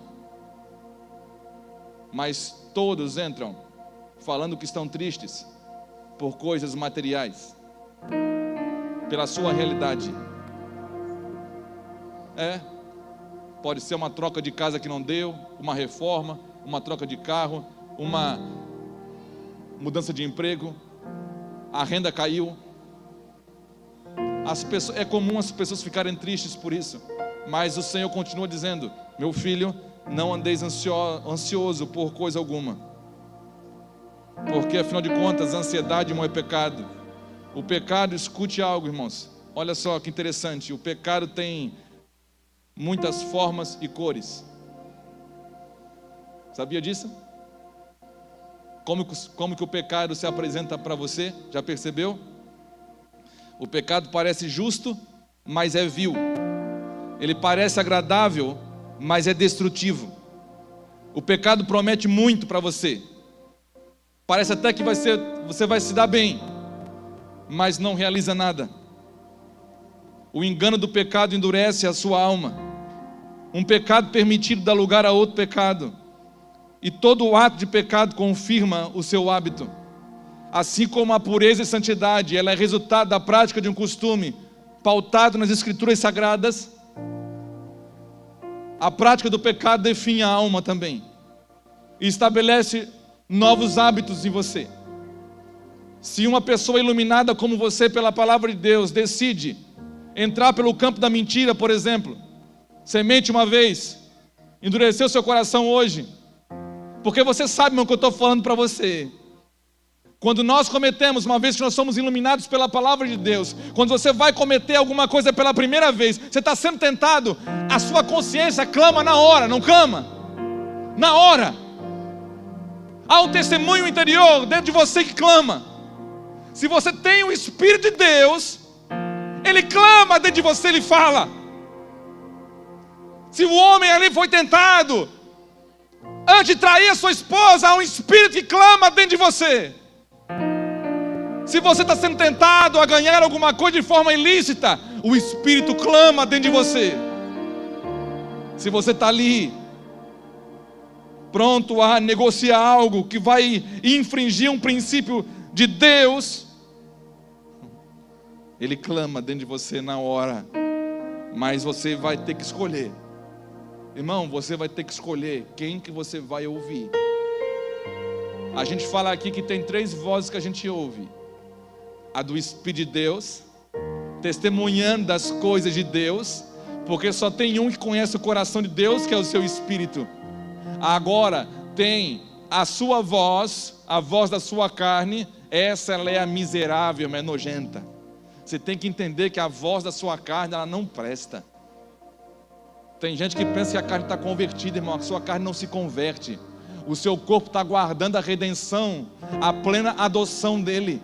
Mas todos entram falando que estão tristes por coisas materiais, pela sua realidade. Pode ser uma troca de casa que não deu, uma reforma, uma troca de carro, uma mudança de emprego, a renda caiu. É comum as pessoas ficarem tristes por isso, mas o Senhor continua dizendo: meu filho, não andeis ansioso por coisa alguma, porque afinal de contas a ansiedade não é pecado. O pecado, escute algo, irmãos, olha só que interessante, o pecado tem muitas formas e cores. Sabia disso? Como que o pecado se apresenta para você? Já percebeu? O pecado parece justo, mas é vil. Ele parece agradável, mas é destrutivo. O pecado promete muito para você. Parece até que você vai se dar bem, mas não realiza nada. O engano do pecado endurece a sua alma. Um pecado permitido dá lugar a outro pecado. E todo ato de pecado confirma o seu hábito. Assim como a pureza e santidade, ela é resultado da prática de um costume. pautado nas Escrituras Sagradas, a prática do pecado definha a alma também, e estabelece novos hábitos em você. Se uma pessoa iluminada como você pela palavra de Deus decide entrar pelo campo da mentira, por exemplo, você mente uma vez, endureceu seu coração hoje, porque você sabe, irmão, que eu estou falando para você. Quando nós cometemos, uma vez que nós somos iluminados pela palavra de Deus, quando você vai cometer alguma coisa pela primeira vez, você está sendo tentado, a sua consciência clama na hora, não clama? Na hora. Há um testemunho interior dentro de você que clama. Se você tem o Espírito de Deus, ele clama dentro de você, ele fala. Se o homem ali foi tentado, antes de trair a sua esposa, há um Espírito que clama dentro de você. Se você está sendo tentado a ganhar alguma coisa de forma ilícita, o Espírito clama dentro de você. Se você está ali, pronto a negociar algo que vai infringir um princípio de Deus, ele clama dentro de você na hora. Mas você vai ter que escolher. Irmão, você vai ter que escolher quem que você vai ouvir. A gente fala aqui que tem 3 vozes que a gente ouve: a do Espírito de Deus, testemunhando das coisas de Deus, porque só tem um que conhece o coração de Deus, que é o seu Espírito. Agora tem a sua voz, a voz da sua carne. Essa ela é a miserável, é nojenta. Você tem que entender que a voz da sua carne, ela não presta. Tem gente que pensa que a carne está convertida, irmão. A sua carne não se converte. O seu corpo está guardando a redenção, a plena adoção dele.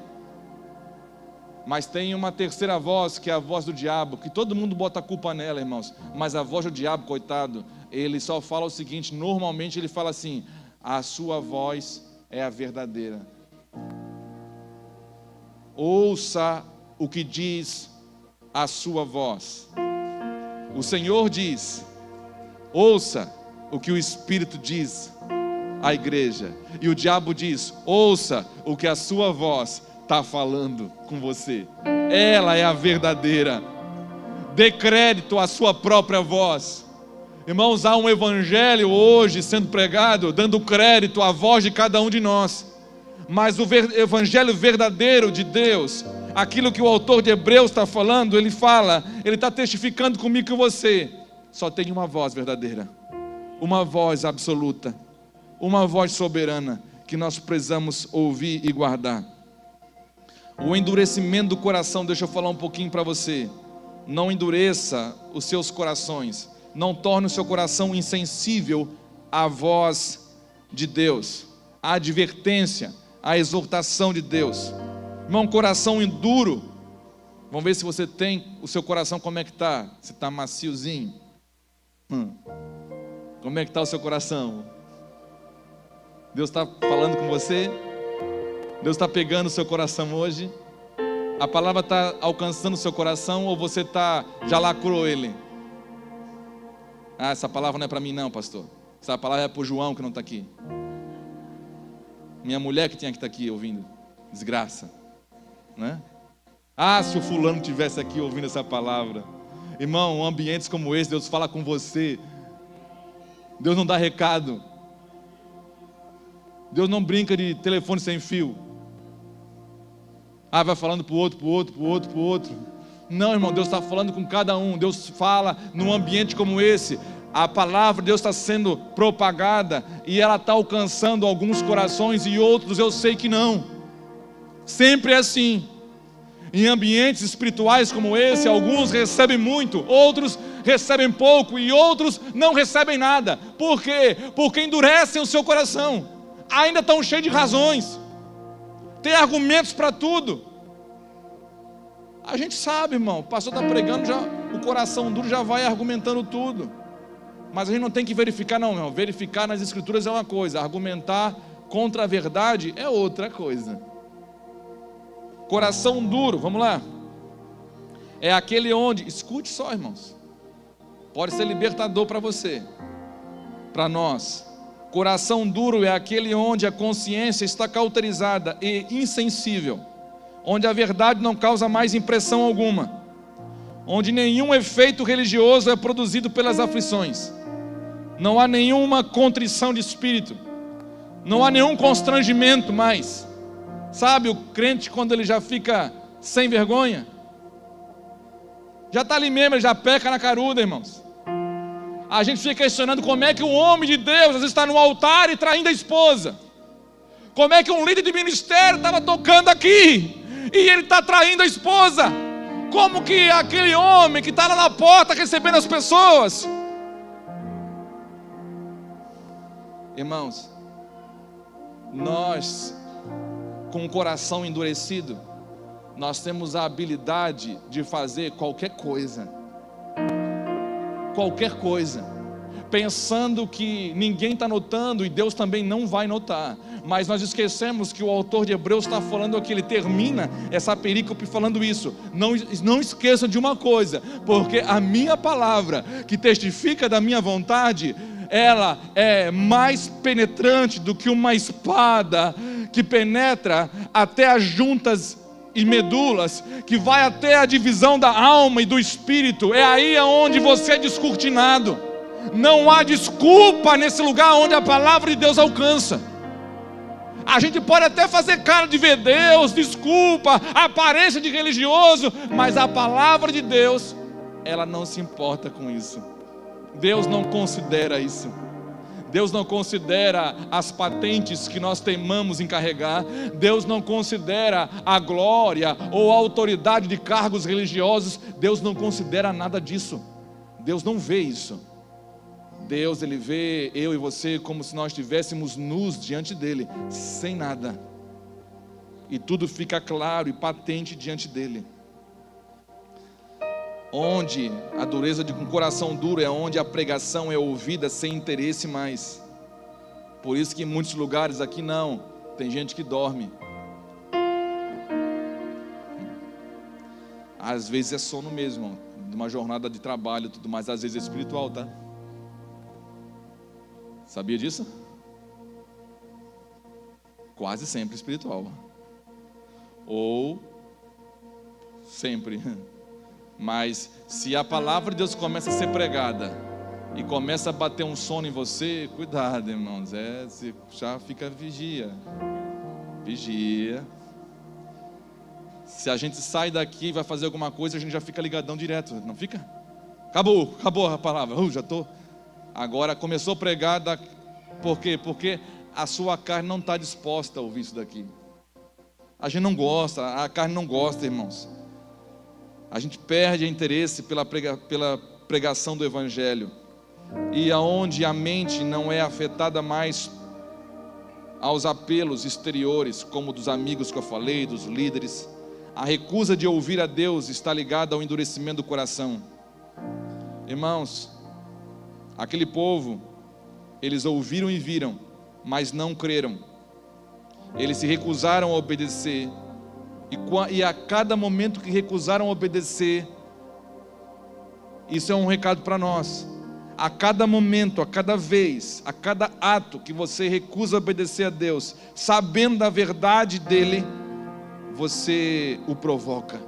Mas tem uma terceira voz, que é a voz do diabo, que todo mundo bota a culpa nela, irmãos. Mas a voz do diabo, coitado, ele só fala o seguinte: normalmente ele fala assim: a sua voz é a verdadeira. Ouça o que diz a sua voz. O Senhor diz: ouça o que o Espírito diz à igreja. E o diabo diz: ouça o que a sua voz está falando com você. Ela é a verdadeira. Dê crédito à sua própria voz. Irmãos, há um evangelho hoje sendo pregado, dando crédito à voz de cada um de nós. Mas o evangelho verdadeiro de Deus, aquilo que o autor de Hebreus está falando, ele fala, ele está testificando comigo e com você. Só tem uma voz verdadeira, uma voz absoluta, uma voz soberana, que nós precisamos ouvir e guardar. O endurecimento do coração, deixa eu falar um pouquinho para você. Não endureça os seus corações, não torne o seu coração insensível à voz de Deus, à advertência, à exortação de Deus. Irmão, coração duro, vamos ver se você tem o seu coração, como é que está? Se está maciozinho. Como é que está o seu coração? Deus está falando com você? Deus está pegando o seu coração hoje? A palavra está alcançando o seu coração, ou você já lacrou ele? Ah, essa palavra não é para mim não, pastor. Essa palavra é para o João, que não está aqui. Minha mulher que tinha que estar aqui ouvindo. Desgraça, né? Ah, se o fulano tivesse aqui ouvindo essa palavra. Irmão, em ambientes como esse, Deus fala com você. Deus não dá recado. Deus não brinca de telefone sem fio. Ah, vai falando para o outro, para o outro, para o outro, para o outro. Não, irmão, Deus está falando com cada um. Deus fala num ambiente como esse. A palavra de Deus está sendo propagada e ela está alcançando alguns corações e outros eu sei que não. Sempre é assim. Em ambientes espirituais como esse, alguns recebem muito, outros recebem pouco e outros não recebem nada. Por quê? Porque endurecem o seu coração. Ainda estão cheios de razões. Tem argumentos para tudo. A gente sabe, irmão, o pastor está pregando, o coração duro já vai argumentando tudo. Mas a gente não tem que verificar, não, irmão. Verificar nas escrituras é uma coisa, argumentar contra a verdade é outra coisa. Coração duro, vamos lá. É aquele onde, escute só, irmãos, pode ser libertador para você, para nós. Coração duro é aquele onde a consciência está cauterizada e insensível, onde a verdade não causa mais impressão alguma, onde nenhum efeito religioso é produzido pelas aflições, não há nenhuma contrição de espírito, não há nenhum constrangimento mais. Sabe o crente quando ele já fica sem vergonha? Já está ali mesmo, ele já peca na caruda, irmãos. A gente fica questionando como é que um homem de Deus às vezes está no altar e traindo a esposa. Como é que um líder de ministério estava tocando aqui e ele está traindo a esposa? Como que aquele homem que está lá na porta recebendo as pessoas? Irmãos, nós com o coração endurecido, nós temos a habilidade de fazer qualquer coisa, pensando que ninguém está notando e Deus também não vai notar. Mas nós esquecemos que o autor de Hebreus está falando aqui, ele termina essa perícope falando isso. Não esqueçam de uma coisa, porque a minha palavra, que testifica da minha vontade, ela é mais penetrante do que uma espada, que penetra até as juntas e medulas, que vai até a divisão da alma e do espírito. É aí onde você é descortinado. Não há desculpa nesse lugar onde a palavra de Deus alcança. A gente pode até fazer cara de ver Deus, desculpa, aparência de religioso, mas a palavra de Deus, ela não se importa com isso. Deus não considera isso. Deus não considera as patentes que nós teimamos em carregar. Deus não considera a glória ou a autoridade de cargos religiosos. Deus não considera nada disso. Deus não vê isso. Deus, Ele vê eu e você como se nós estivéssemos nus diante dEle, sem nada. E tudo fica claro e patente diante dEle. Onde a dureza de um coração duro é onde a pregação é ouvida sem interesse mais. Por isso que em muitos lugares aqui não, tem gente que dorme. Às vezes é sono mesmo, de uma jornada de trabalho e tudo mais, às vezes é espiritual, tá? Sabia disso? Quase sempre espiritual. Ou sempre. Mas se a palavra de Deus começa a ser pregada e começa a bater um sono em você, cuidado, irmãos, você já fica vigia. Se a gente sai daqui e vai fazer alguma coisa, a gente já fica ligadão direto, não fica? Acabou a palavra, já estou. Agora começou a pregar, por quê? Porque a sua carne não está disposta a ouvir isso daqui. A gente não gosta, a carne não gosta, irmãos. A gente perde interesse pela pregação do Evangelho. E aonde a mente não é afetada mais aos apelos exteriores, como dos amigos que eu falei, dos líderes, a recusa de ouvir a Deus está ligada ao endurecimento do coração. Irmãos, aquele povo, eles ouviram e viram, mas não creram. Eles se recusaram a obedecer. E a cada momento que recusaram obedecer, isso é um recado para nós. A cada momento, a cada vez, a cada ato que você recusa obedecer a Deus, sabendo da verdade dEle, você o provoca.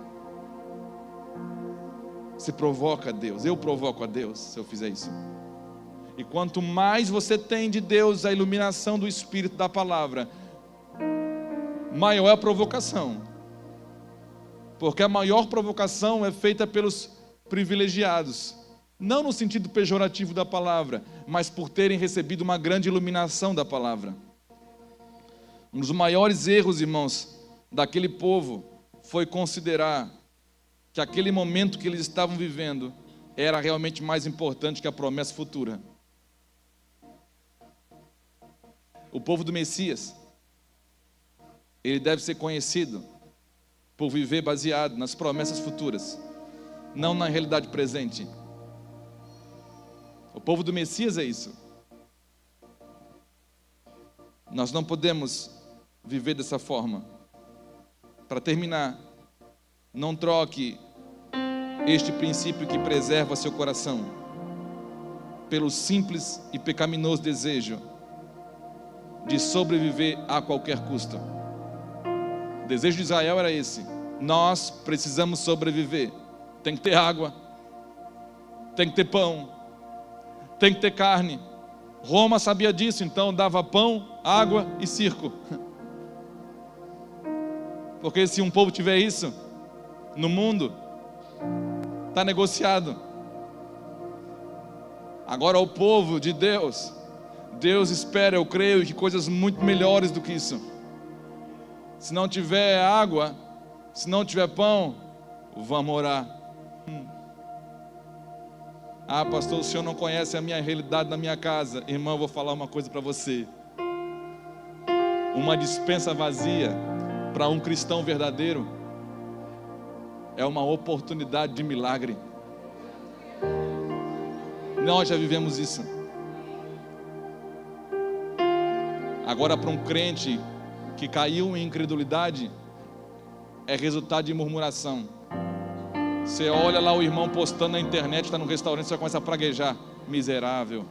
Você provoca a Deus. Eu provoco a Deus se eu fizer isso. E quanto mais você tem de Deus, a iluminação do Espírito da palavra, maior é a provocação. Porque a maior provocação é feita pelos privilegiados, não no sentido pejorativo da palavra, mas por terem recebido uma grande iluminação da palavra. Um dos maiores erros, irmãos, daquele povo foi considerar que aquele momento que eles estavam vivendo era realmente mais importante que a promessa futura. O povo do Messias, ele deve ser conhecido por viver baseado nas promessas futuras, não na realidade presente. O povo do Messias é isso. Nós não podemos viver dessa forma. Para terminar, não troque este princípio que preserva seu coração pelo simples e pecaminoso desejo de sobreviver a qualquer custo. O desejo de Israel era esse: nós precisamos sobreviver, tem que ter água, tem que ter pão, tem que ter carne. Roma sabia disso, então dava pão, água e circo. Porque se um povo tiver isso no mundo, está negociado. Agora o povo de Deus, Deus espera, eu creio, que coisas muito melhores do que isso. Se não tiver água, se não tiver pão, vamos orar. Ah, pastor, o senhor não conhece a minha realidade na minha casa. Irmão, eu vou falar uma coisa para você. Uma despensa vazia para um cristão verdadeiro é uma oportunidade de milagre. Nós já vivemos isso. Agora, para um crente que caiu em incredulidade, é resultado de murmuração. Você olha lá o irmão postando na internet, está no restaurante, você começa a praguejar. Miserável,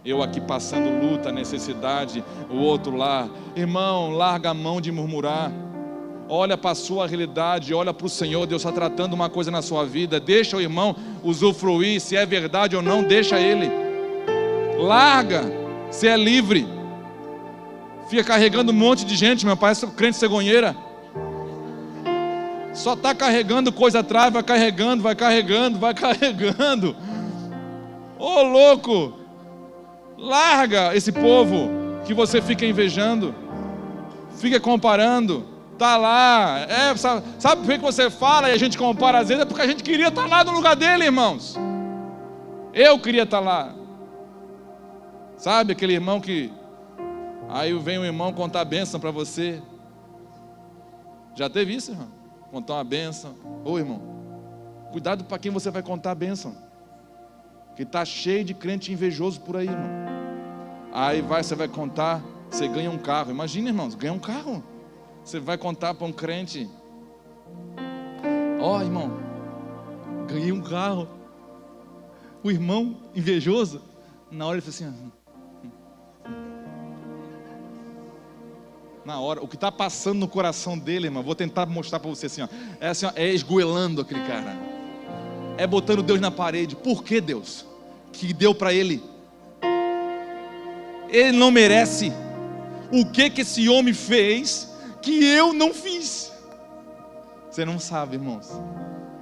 eu aqui passando luta, necessidade, o outro lá. Irmão, larga a mão de murmurar. Olha para a sua realidade, olha para o Senhor. Deus está tratando uma coisa na sua vida. Deixa o irmão usufruir, se é verdade ou não, deixa ele. Larga, você é livre. Fica carregando um monte de gente, meu pai, crente cegonheira. Só está carregando coisa atrás, vai carregando, vai carregando, vai carregando. Ô louco, larga esse povo que você fica invejando, fica comparando. Está lá, sabe por que você fala e a gente compara às vezes? É porque a gente queria estar lá no lugar dele, irmãos. Eu queria estar lá. Sabe aquele irmão que aí vem um irmão contar a bênção para você. Já teve isso, irmão? Contar uma bênção. Ô irmão, cuidado para quem você vai contar a bênção, que está cheio de crente invejoso por aí, irmão. Aí você vai contar, você ganha um carro. Imagina, irmãos, ganha um carro. Você vai contar para um crente: ó, irmão, ganhei um carro. O irmão invejoso, na hora ele fala assim, na hora, o que está passando no coração dele, irmão, vou tentar mostrar para você assim, ó. É esgoelando aquele cara, é botando Deus na parede. Por que Deus? Que deu para ele? Ele não merece. O que esse homem fez que eu não fiz? Você não sabe, irmãos,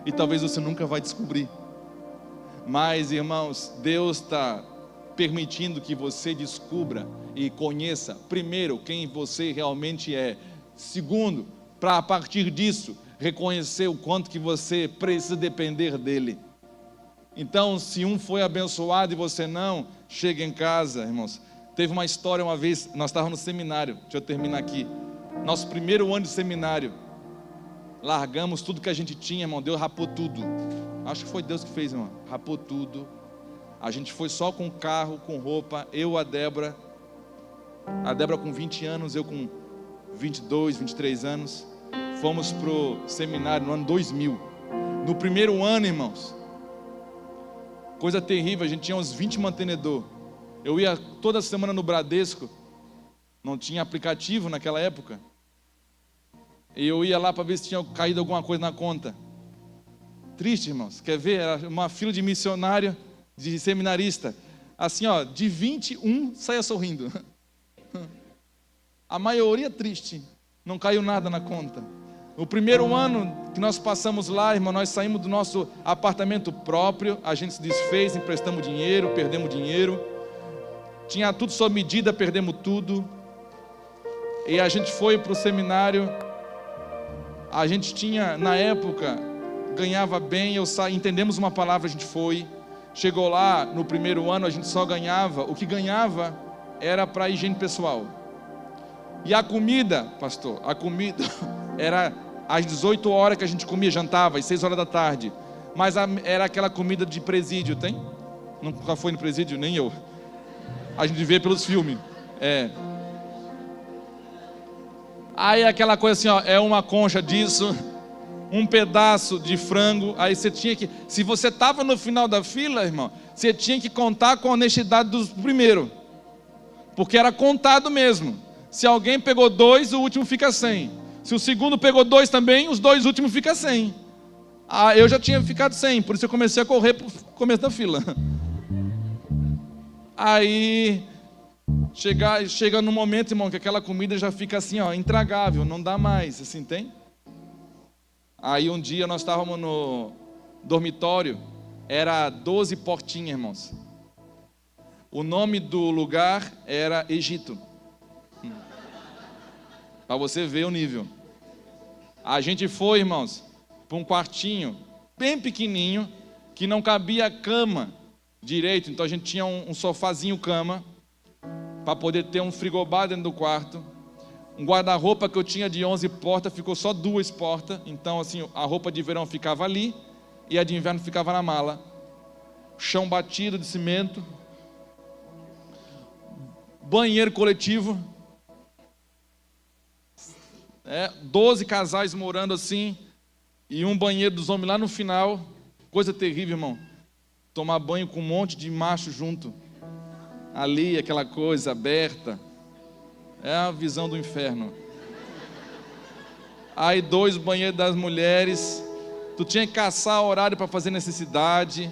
e talvez você nunca vai descobrir. Mas, irmãos, Deus está permitindo que você descubra e conheça, primeiro, quem você realmente é. Segundo, para a partir disso reconhecer o quanto que você precisa depender dele. Então, se um foi abençoado e você não, chega em casa, irmãos. Teve uma história uma vez, nós estávamos no seminário, deixa eu terminar aqui. Nosso primeiro ano de seminário, largamos tudo que a gente tinha, irmão. Deus rapou tudo. Acho que foi Deus que fez, irmão. Rapou tudo. A gente foi só com carro, com roupa. Eu, a Débora com 20 anos, eu com 22, 23 anos. Fomos pro seminário no ano 2000. No primeiro ano, irmãos, coisa terrível, a gente tinha uns 20 mantenedor. Eu ia toda semana no Bradesco. Não tinha aplicativo naquela época. E eu ia lá para ver se tinha caído alguma coisa na conta. Triste, irmãos. Quer ver? Era uma fila de missionário, de seminarista. Assim, ó, de 21 saia sorrindo. A maioria triste. Não caiu nada na conta. O primeiro ano que nós passamos lá, irmão, nós saímos do nosso apartamento próprio. A gente se desfez, emprestamos dinheiro, perdemos dinheiro. Tinha tudo sob medida, perdemos tudo. E a gente foi para o seminário. A gente tinha, na época, ganhava bem. Entendemos uma palavra, a gente foi. Chegou lá, no primeiro ano, a gente só ganhava. O que ganhava era para higiene pessoal. E a comida, pastor, a comida era às 18 horas que a gente comia, jantava, às 6 horas da tarde. Mas era aquela comida de presídio, tem? Nunca foi no presídio? Nem eu. A gente vê pelos filmes. Aí aquela coisa assim, ó, é uma concha disso, um pedaço de frango. Aí você tinha que, se você estava no final da fila, irmão, você tinha que contar com a honestidade do primeiro, porque era contado mesmo. Se alguém pegou 2, o último fica sem. Se o segundo pegou 2 também, os 2 últimos ficam sem. Eu já tinha ficado sem, por isso eu comecei a correr pro começo da fila. Aí chega no momento, irmão, que aquela comida já fica assim, ó, intragável, não dá mais, assim, tem? Aí um dia nós estávamos no dormitório, era 12 portinhas, irmãos. O nome do lugar era Egito. Para você ver o nível. A gente foi, irmãos, para um quartinho bem pequenininho, que não cabia cama direito. Então a gente tinha um sofazinho cama, para poder ter um frigobar dentro do quarto. Um guarda-roupa que eu tinha de 11 portas, ficou só 2 portas. Então assim, a roupa de verão ficava ali e a de inverno ficava na mala. Chão batido de cimento. Banheiro coletivo. 12 casais morando assim. E um banheiro dos homens lá no final. Coisa terrível, irmão. Tomar banho com um monte de macho junto. Ali, aquela coisa aberta. É a visão do inferno. Aí 2 banheiros das mulheres. Tu tinha que caçar horário para fazer necessidade,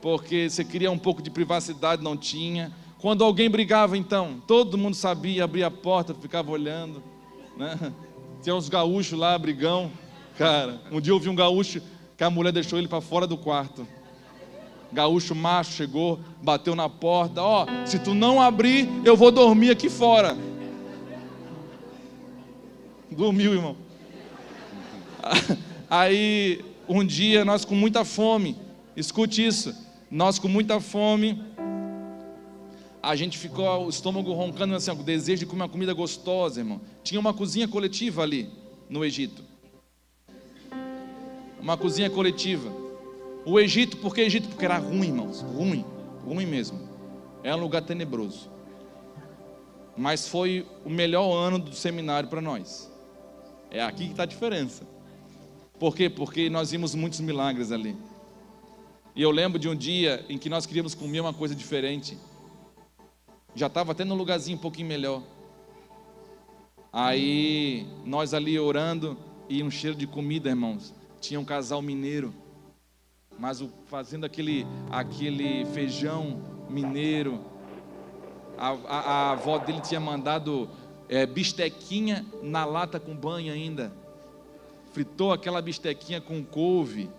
porque você queria um pouco de privacidade, não tinha. Quando alguém brigava, então, todo mundo sabia, abria a porta, ficava olhando, né? Tinha uns gaúchos lá, brigão. Cara, um dia eu vi um gaúcho que a mulher deixou ele para fora do quarto. Gaúcho macho chegou, bateu na porta. Ó, se tu não abrir, eu vou dormir aqui fora. Dormiu, irmão. Aí, um dia, nós com muita fome, escute isso, nós com muita fome, a gente ficou, o estômago roncando, assim, o desejo de comer uma comida gostosa, irmão. Tinha uma cozinha coletiva ali, no Egito. Uma cozinha coletiva. O Egito, por que Egito? Porque era ruim, irmãos, ruim mesmo. Era um lugar tenebroso. Mas foi o melhor ano do seminário para nós. É aqui que está a diferença. Por quê? Porque nós vimos muitos milagres ali. E eu lembro de um dia em que nós queríamos comer uma coisa diferente. Já estava até num lugarzinho um pouquinho melhor. Aí, nós ali orando, e um cheiro de comida, irmãos. Tinha um casal mineiro, mas fazendo aquele feijão mineiro. A avó dele tinha mandado bistequinha na lata com banho ainda. Fritou aquela bistequinha com couve,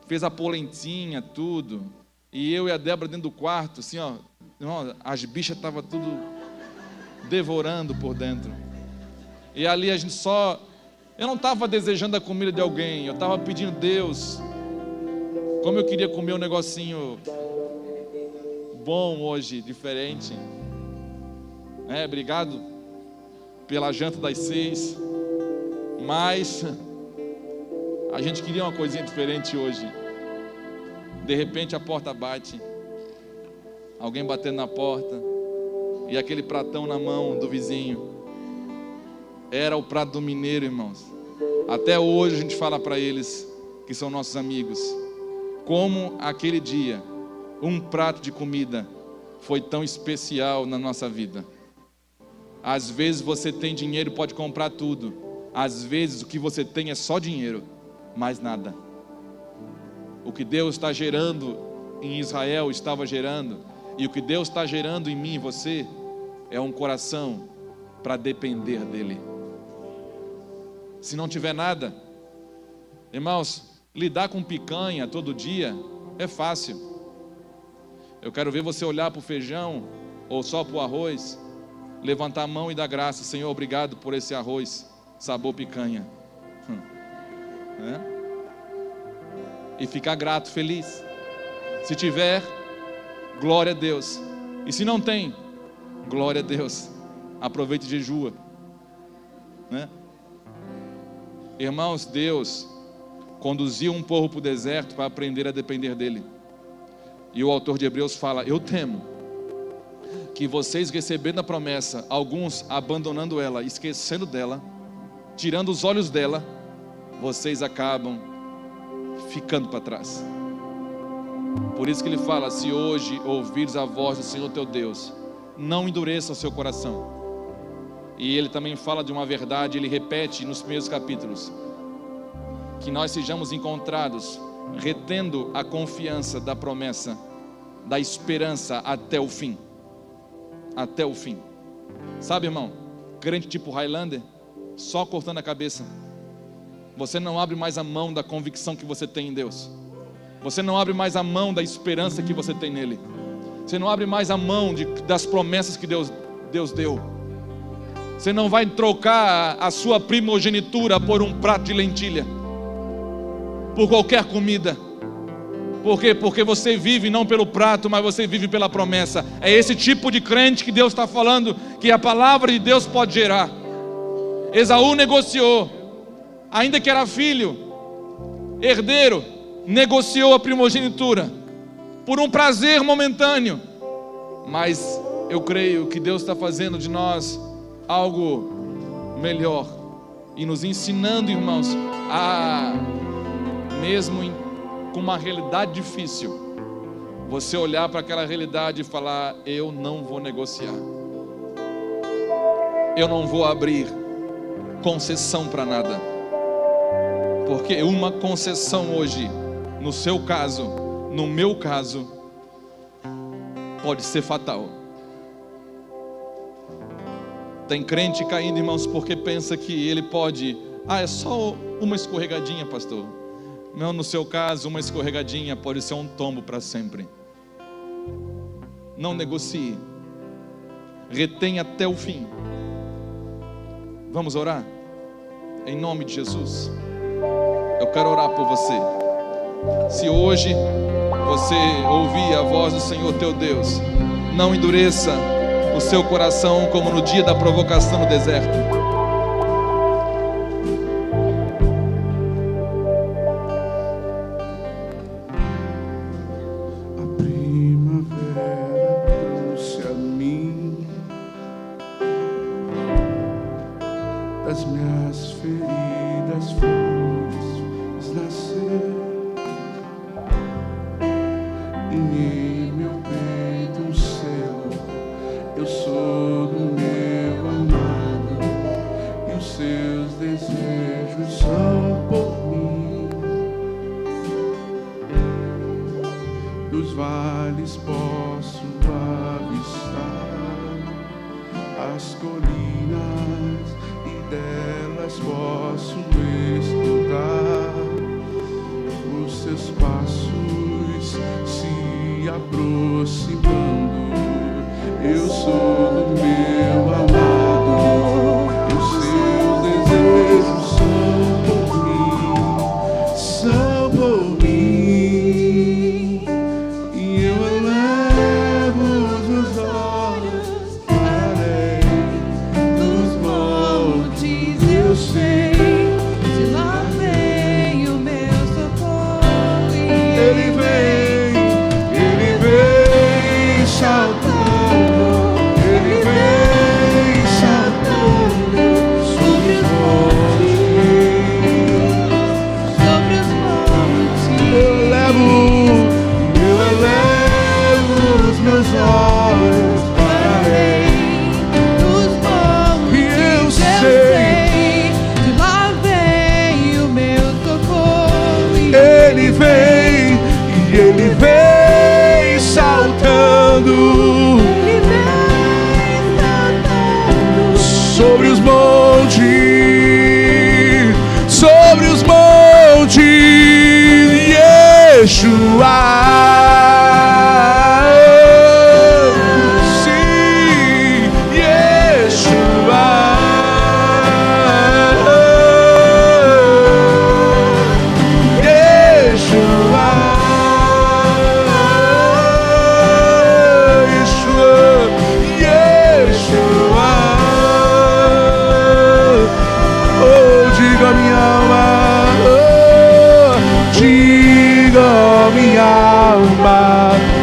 fez a polentinha, tudo. E eu e a Débora dentro do quarto, assim, ó, as bichas estavam tudo devorando por dentro. E ali a gente só... Eu não estava desejando a comida de alguém, eu estava pedindo, Deus, como eu queria comer um negocinho bom hoje, diferente. Obrigado pela janta das 6. Mas a gente queria uma coisinha diferente hoje. De repente a porta bate. Alguém batendo na porta. E aquele pratão na mão do vizinho. Era o prato do mineiro, irmãos. Até hoje a gente fala para eles, que são nossos amigos, como aquele dia, um prato de comida foi tão especial na nossa vida. Às vezes você tem dinheiro e pode comprar tudo. Às vezes o que você tem é só dinheiro, mais nada. O que Deus está gerando em Israel, estava gerando, e o que Deus está gerando em mim e você, é um coração para depender dEle. Se não tiver nada, irmãos, lidar com picanha todo dia é fácil. Eu quero ver você olhar para o feijão, ou só para o arroz, levantar a mão e dar graça. Senhor, obrigado por esse arroz, sabor picanha. E ficar grato, feliz. Se tiver, glória a Deus. E se não tem, glória a Deus. Aproveite e jejua. Irmãos, Deus conduziu um povo para o deserto para aprender a depender dEle. E o autor de Hebreus fala: eu temo que vocês recebendo a promessa, alguns abandonando ela, esquecendo dela, tirando os olhos dela, vocês acabam ficando para trás. Por isso que ele fala: se hoje ouvires a voz do Senhor teu Deus, não endureça o seu coração. E ele também fala de uma verdade, ele repete nos primeiros capítulos, que nós sejamos encontrados retendo a confiança da promessa, da esperança até o fim. Até o fim. Sabe, irmão, crente tipo Highlander, só cortando a cabeça. Você não abre mais a mão da convicção que você tem em Deus. Você não abre mais a mão da esperança que você tem nele. Você não abre mais a mão das promessas que Deus deu. Você não vai trocar a sua primogenitura por um prato de lentilha, por qualquer comida. Por quê? Porque você vive não pelo prato, mas você vive pela promessa. É esse tipo de crente que Deus está falando, que a palavra de Deus pode gerar. Esaú negociou, ainda que era filho, herdeiro, negociou a primogenitura por um prazer momentâneo. Mas eu creio que Deus está fazendo de nós algo melhor e nos ensinando, irmãos, a mesmo com uma realidade difícil, você olhar para aquela realidade e falar: eu não vou negociar, eu não vou abrir concessão para nada, porque uma concessão hoje, no seu caso, no meu caso, pode ser fatal. Tem crente caindo, irmãos, porque pensa que ele pode, é só uma escorregadinha, pastor. Não, no seu caso, uma escorregadinha pode ser um tombo para sempre. Não negocie, retém até o fim. Vamos orar? Em nome de Jesus, eu quero orar por você. Se hoje você ouvir a voz do Senhor teu Deus, não endureça o seu coração como no dia da provocação no deserto. A primavera trouxe a mim das minhas feridas flores nascer. Em meu peito um selo, eu sou do meu amado, e os seus desejos são por mim. Dos vales posso avistar as colinas, e delas posso estudar os seus passos se aproximando. Eu sou do meu amado, e os seus desejos são por mim, e eu elevo os meus olhos para além dos montes. Eu sei, de lá vem o meu socorro, e Ele vem saltando. Ele vem saltando sobre os montes, Yeshua. Sim, Yeshua.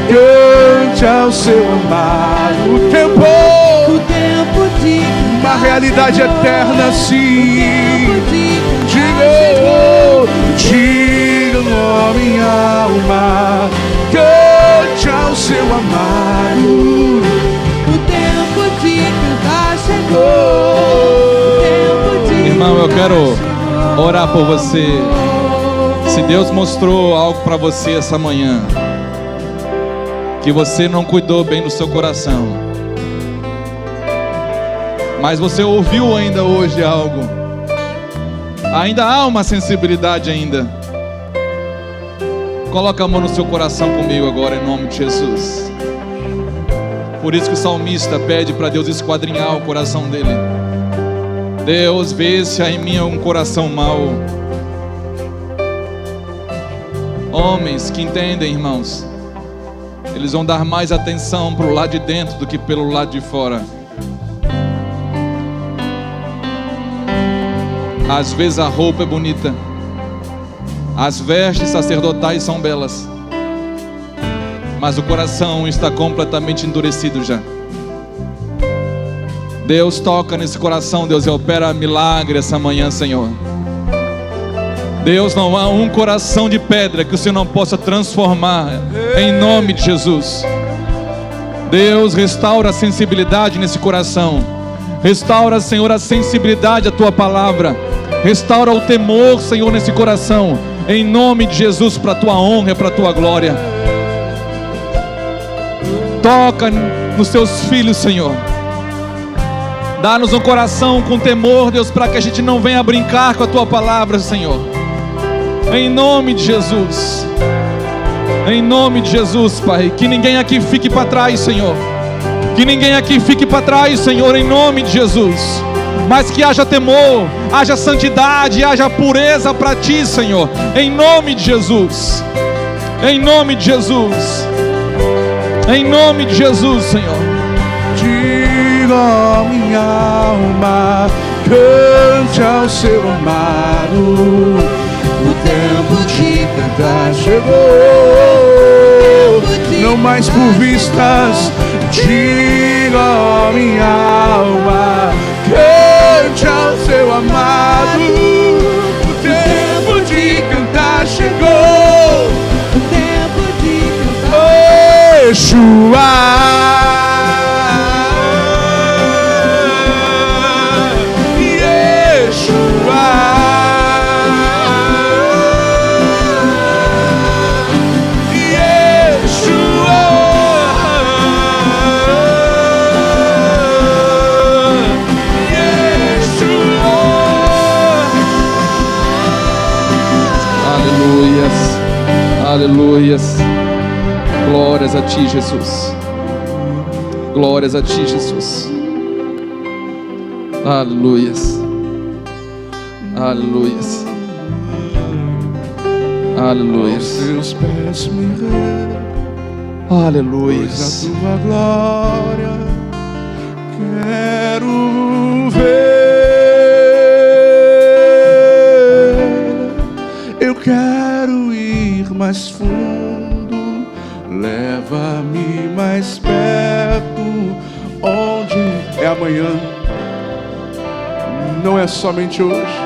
Cante ao seu amado. O tempo de uma realidade eterna, sim. Diga, ó minha alma, cante ao seu amado. O tempo de cantar chegou. Irmão, eu quero orar por você. Se Deus mostrou algo para você essa manhã, que você não cuidou bem do seu coração, mas você ouviu ainda hoje algo, ainda há uma sensibilidade ainda, coloca a mão no seu coração comigo agora, em nome de Jesus. Por isso que o salmista pede para Deus esquadrinhar o coração dele. Deus, vê se há em mim um coração mau. Homens que entendem, irmãos, eles vão dar mais atenção para o lado de dentro do que pelo lado de fora. Às vezes a roupa é bonita, as vestes sacerdotais são belas, mas o coração está completamente endurecido já. Deus toca nesse coração, Deus, e opera milagre essa manhã, Senhor. Deus, não há um coração de pedra que o Senhor não possa transformar, em nome de Jesus. Deus, restaura a sensibilidade nesse coração. Restaura, Senhor, a sensibilidade à Tua palavra. Restaura o temor, Senhor, nesse coração, em nome de Jesus, para a Tua honra e para a Tua glória. Toca nos Teus filhos, Senhor. Dá-nos um coração com temor, Deus, para que a gente não venha brincar com a Tua palavra, Senhor. Em nome de Jesus. Em nome de Jesus, Pai. Que ninguém aqui fique para trás, Senhor. Que ninguém aqui fique para trás, Senhor, em nome de Jesus. Mas que haja temor, haja santidade, haja pureza para Ti, Senhor. Em nome de Jesus. Em nome de Jesus. Em nome de Jesus, Senhor. Diga, minha alma, cante ao seu amado. O tempo de cantar chegou. Não mais por vistas. Diga, minha alma, cante ao seu amado. O tempo de cantar chegou. O tempo de cantar. Yeshua. Aleluias. Glórias a Ti, Jesus. Glórias a Ti, Jesus. Aleluias. Aleluias. Aleluias. Aos Teus pés me rendo, Aleluias. pois a Tua glória quero ver. Eu quero ir mais fundo, leva-me mais perto. Onde é amanhã, não é somente hoje.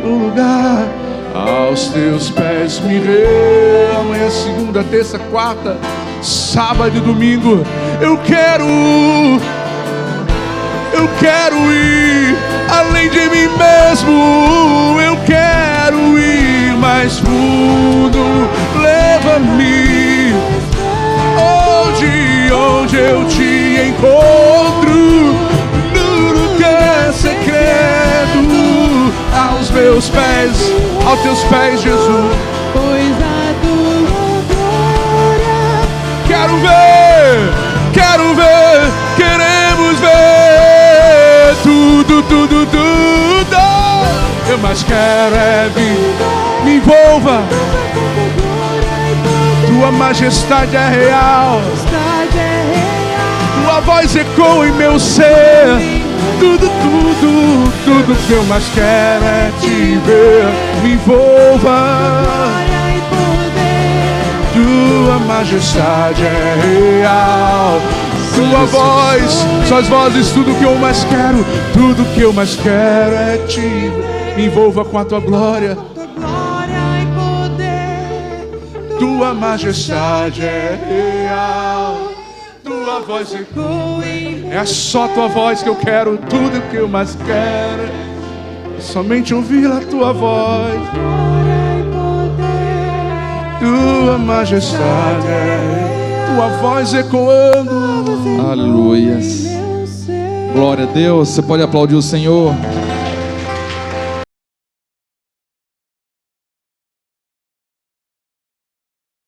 O lugar aos Teus pés me rei. Amanhã, segunda, terça, quarta, sábado e domingo. Eu quero ir além de mim mesmo. Eu quero ir mais fundo. Leva-me onde eu te encontro, no lugar secreto, aos meus pés, aos Teus pés, Jesus. Pois a Tua glória. Quero ver, queremos ver tudo, tudo, tudo. Eu mais quero é vir, me envolva. Tua majestade é real, Tua voz ecoa em meu ser. Tudo, tudo, tudo que eu mais quero é Te ver. Me envolva. Tua majestade é real, Tua voz, Suas vozes, tudo que eu mais quero, tudo que eu mais quero é Te ver. Me envolva com a Tua glória. Tua majestade é real, Tua voz ecoa. É só Tua voz que eu quero, tudo que eu mais quero é somente ouvir a Tua voz. tua majestade, tua voz ecoando. Aleluia. Glória a Deus. Você pode aplaudir o Senhor.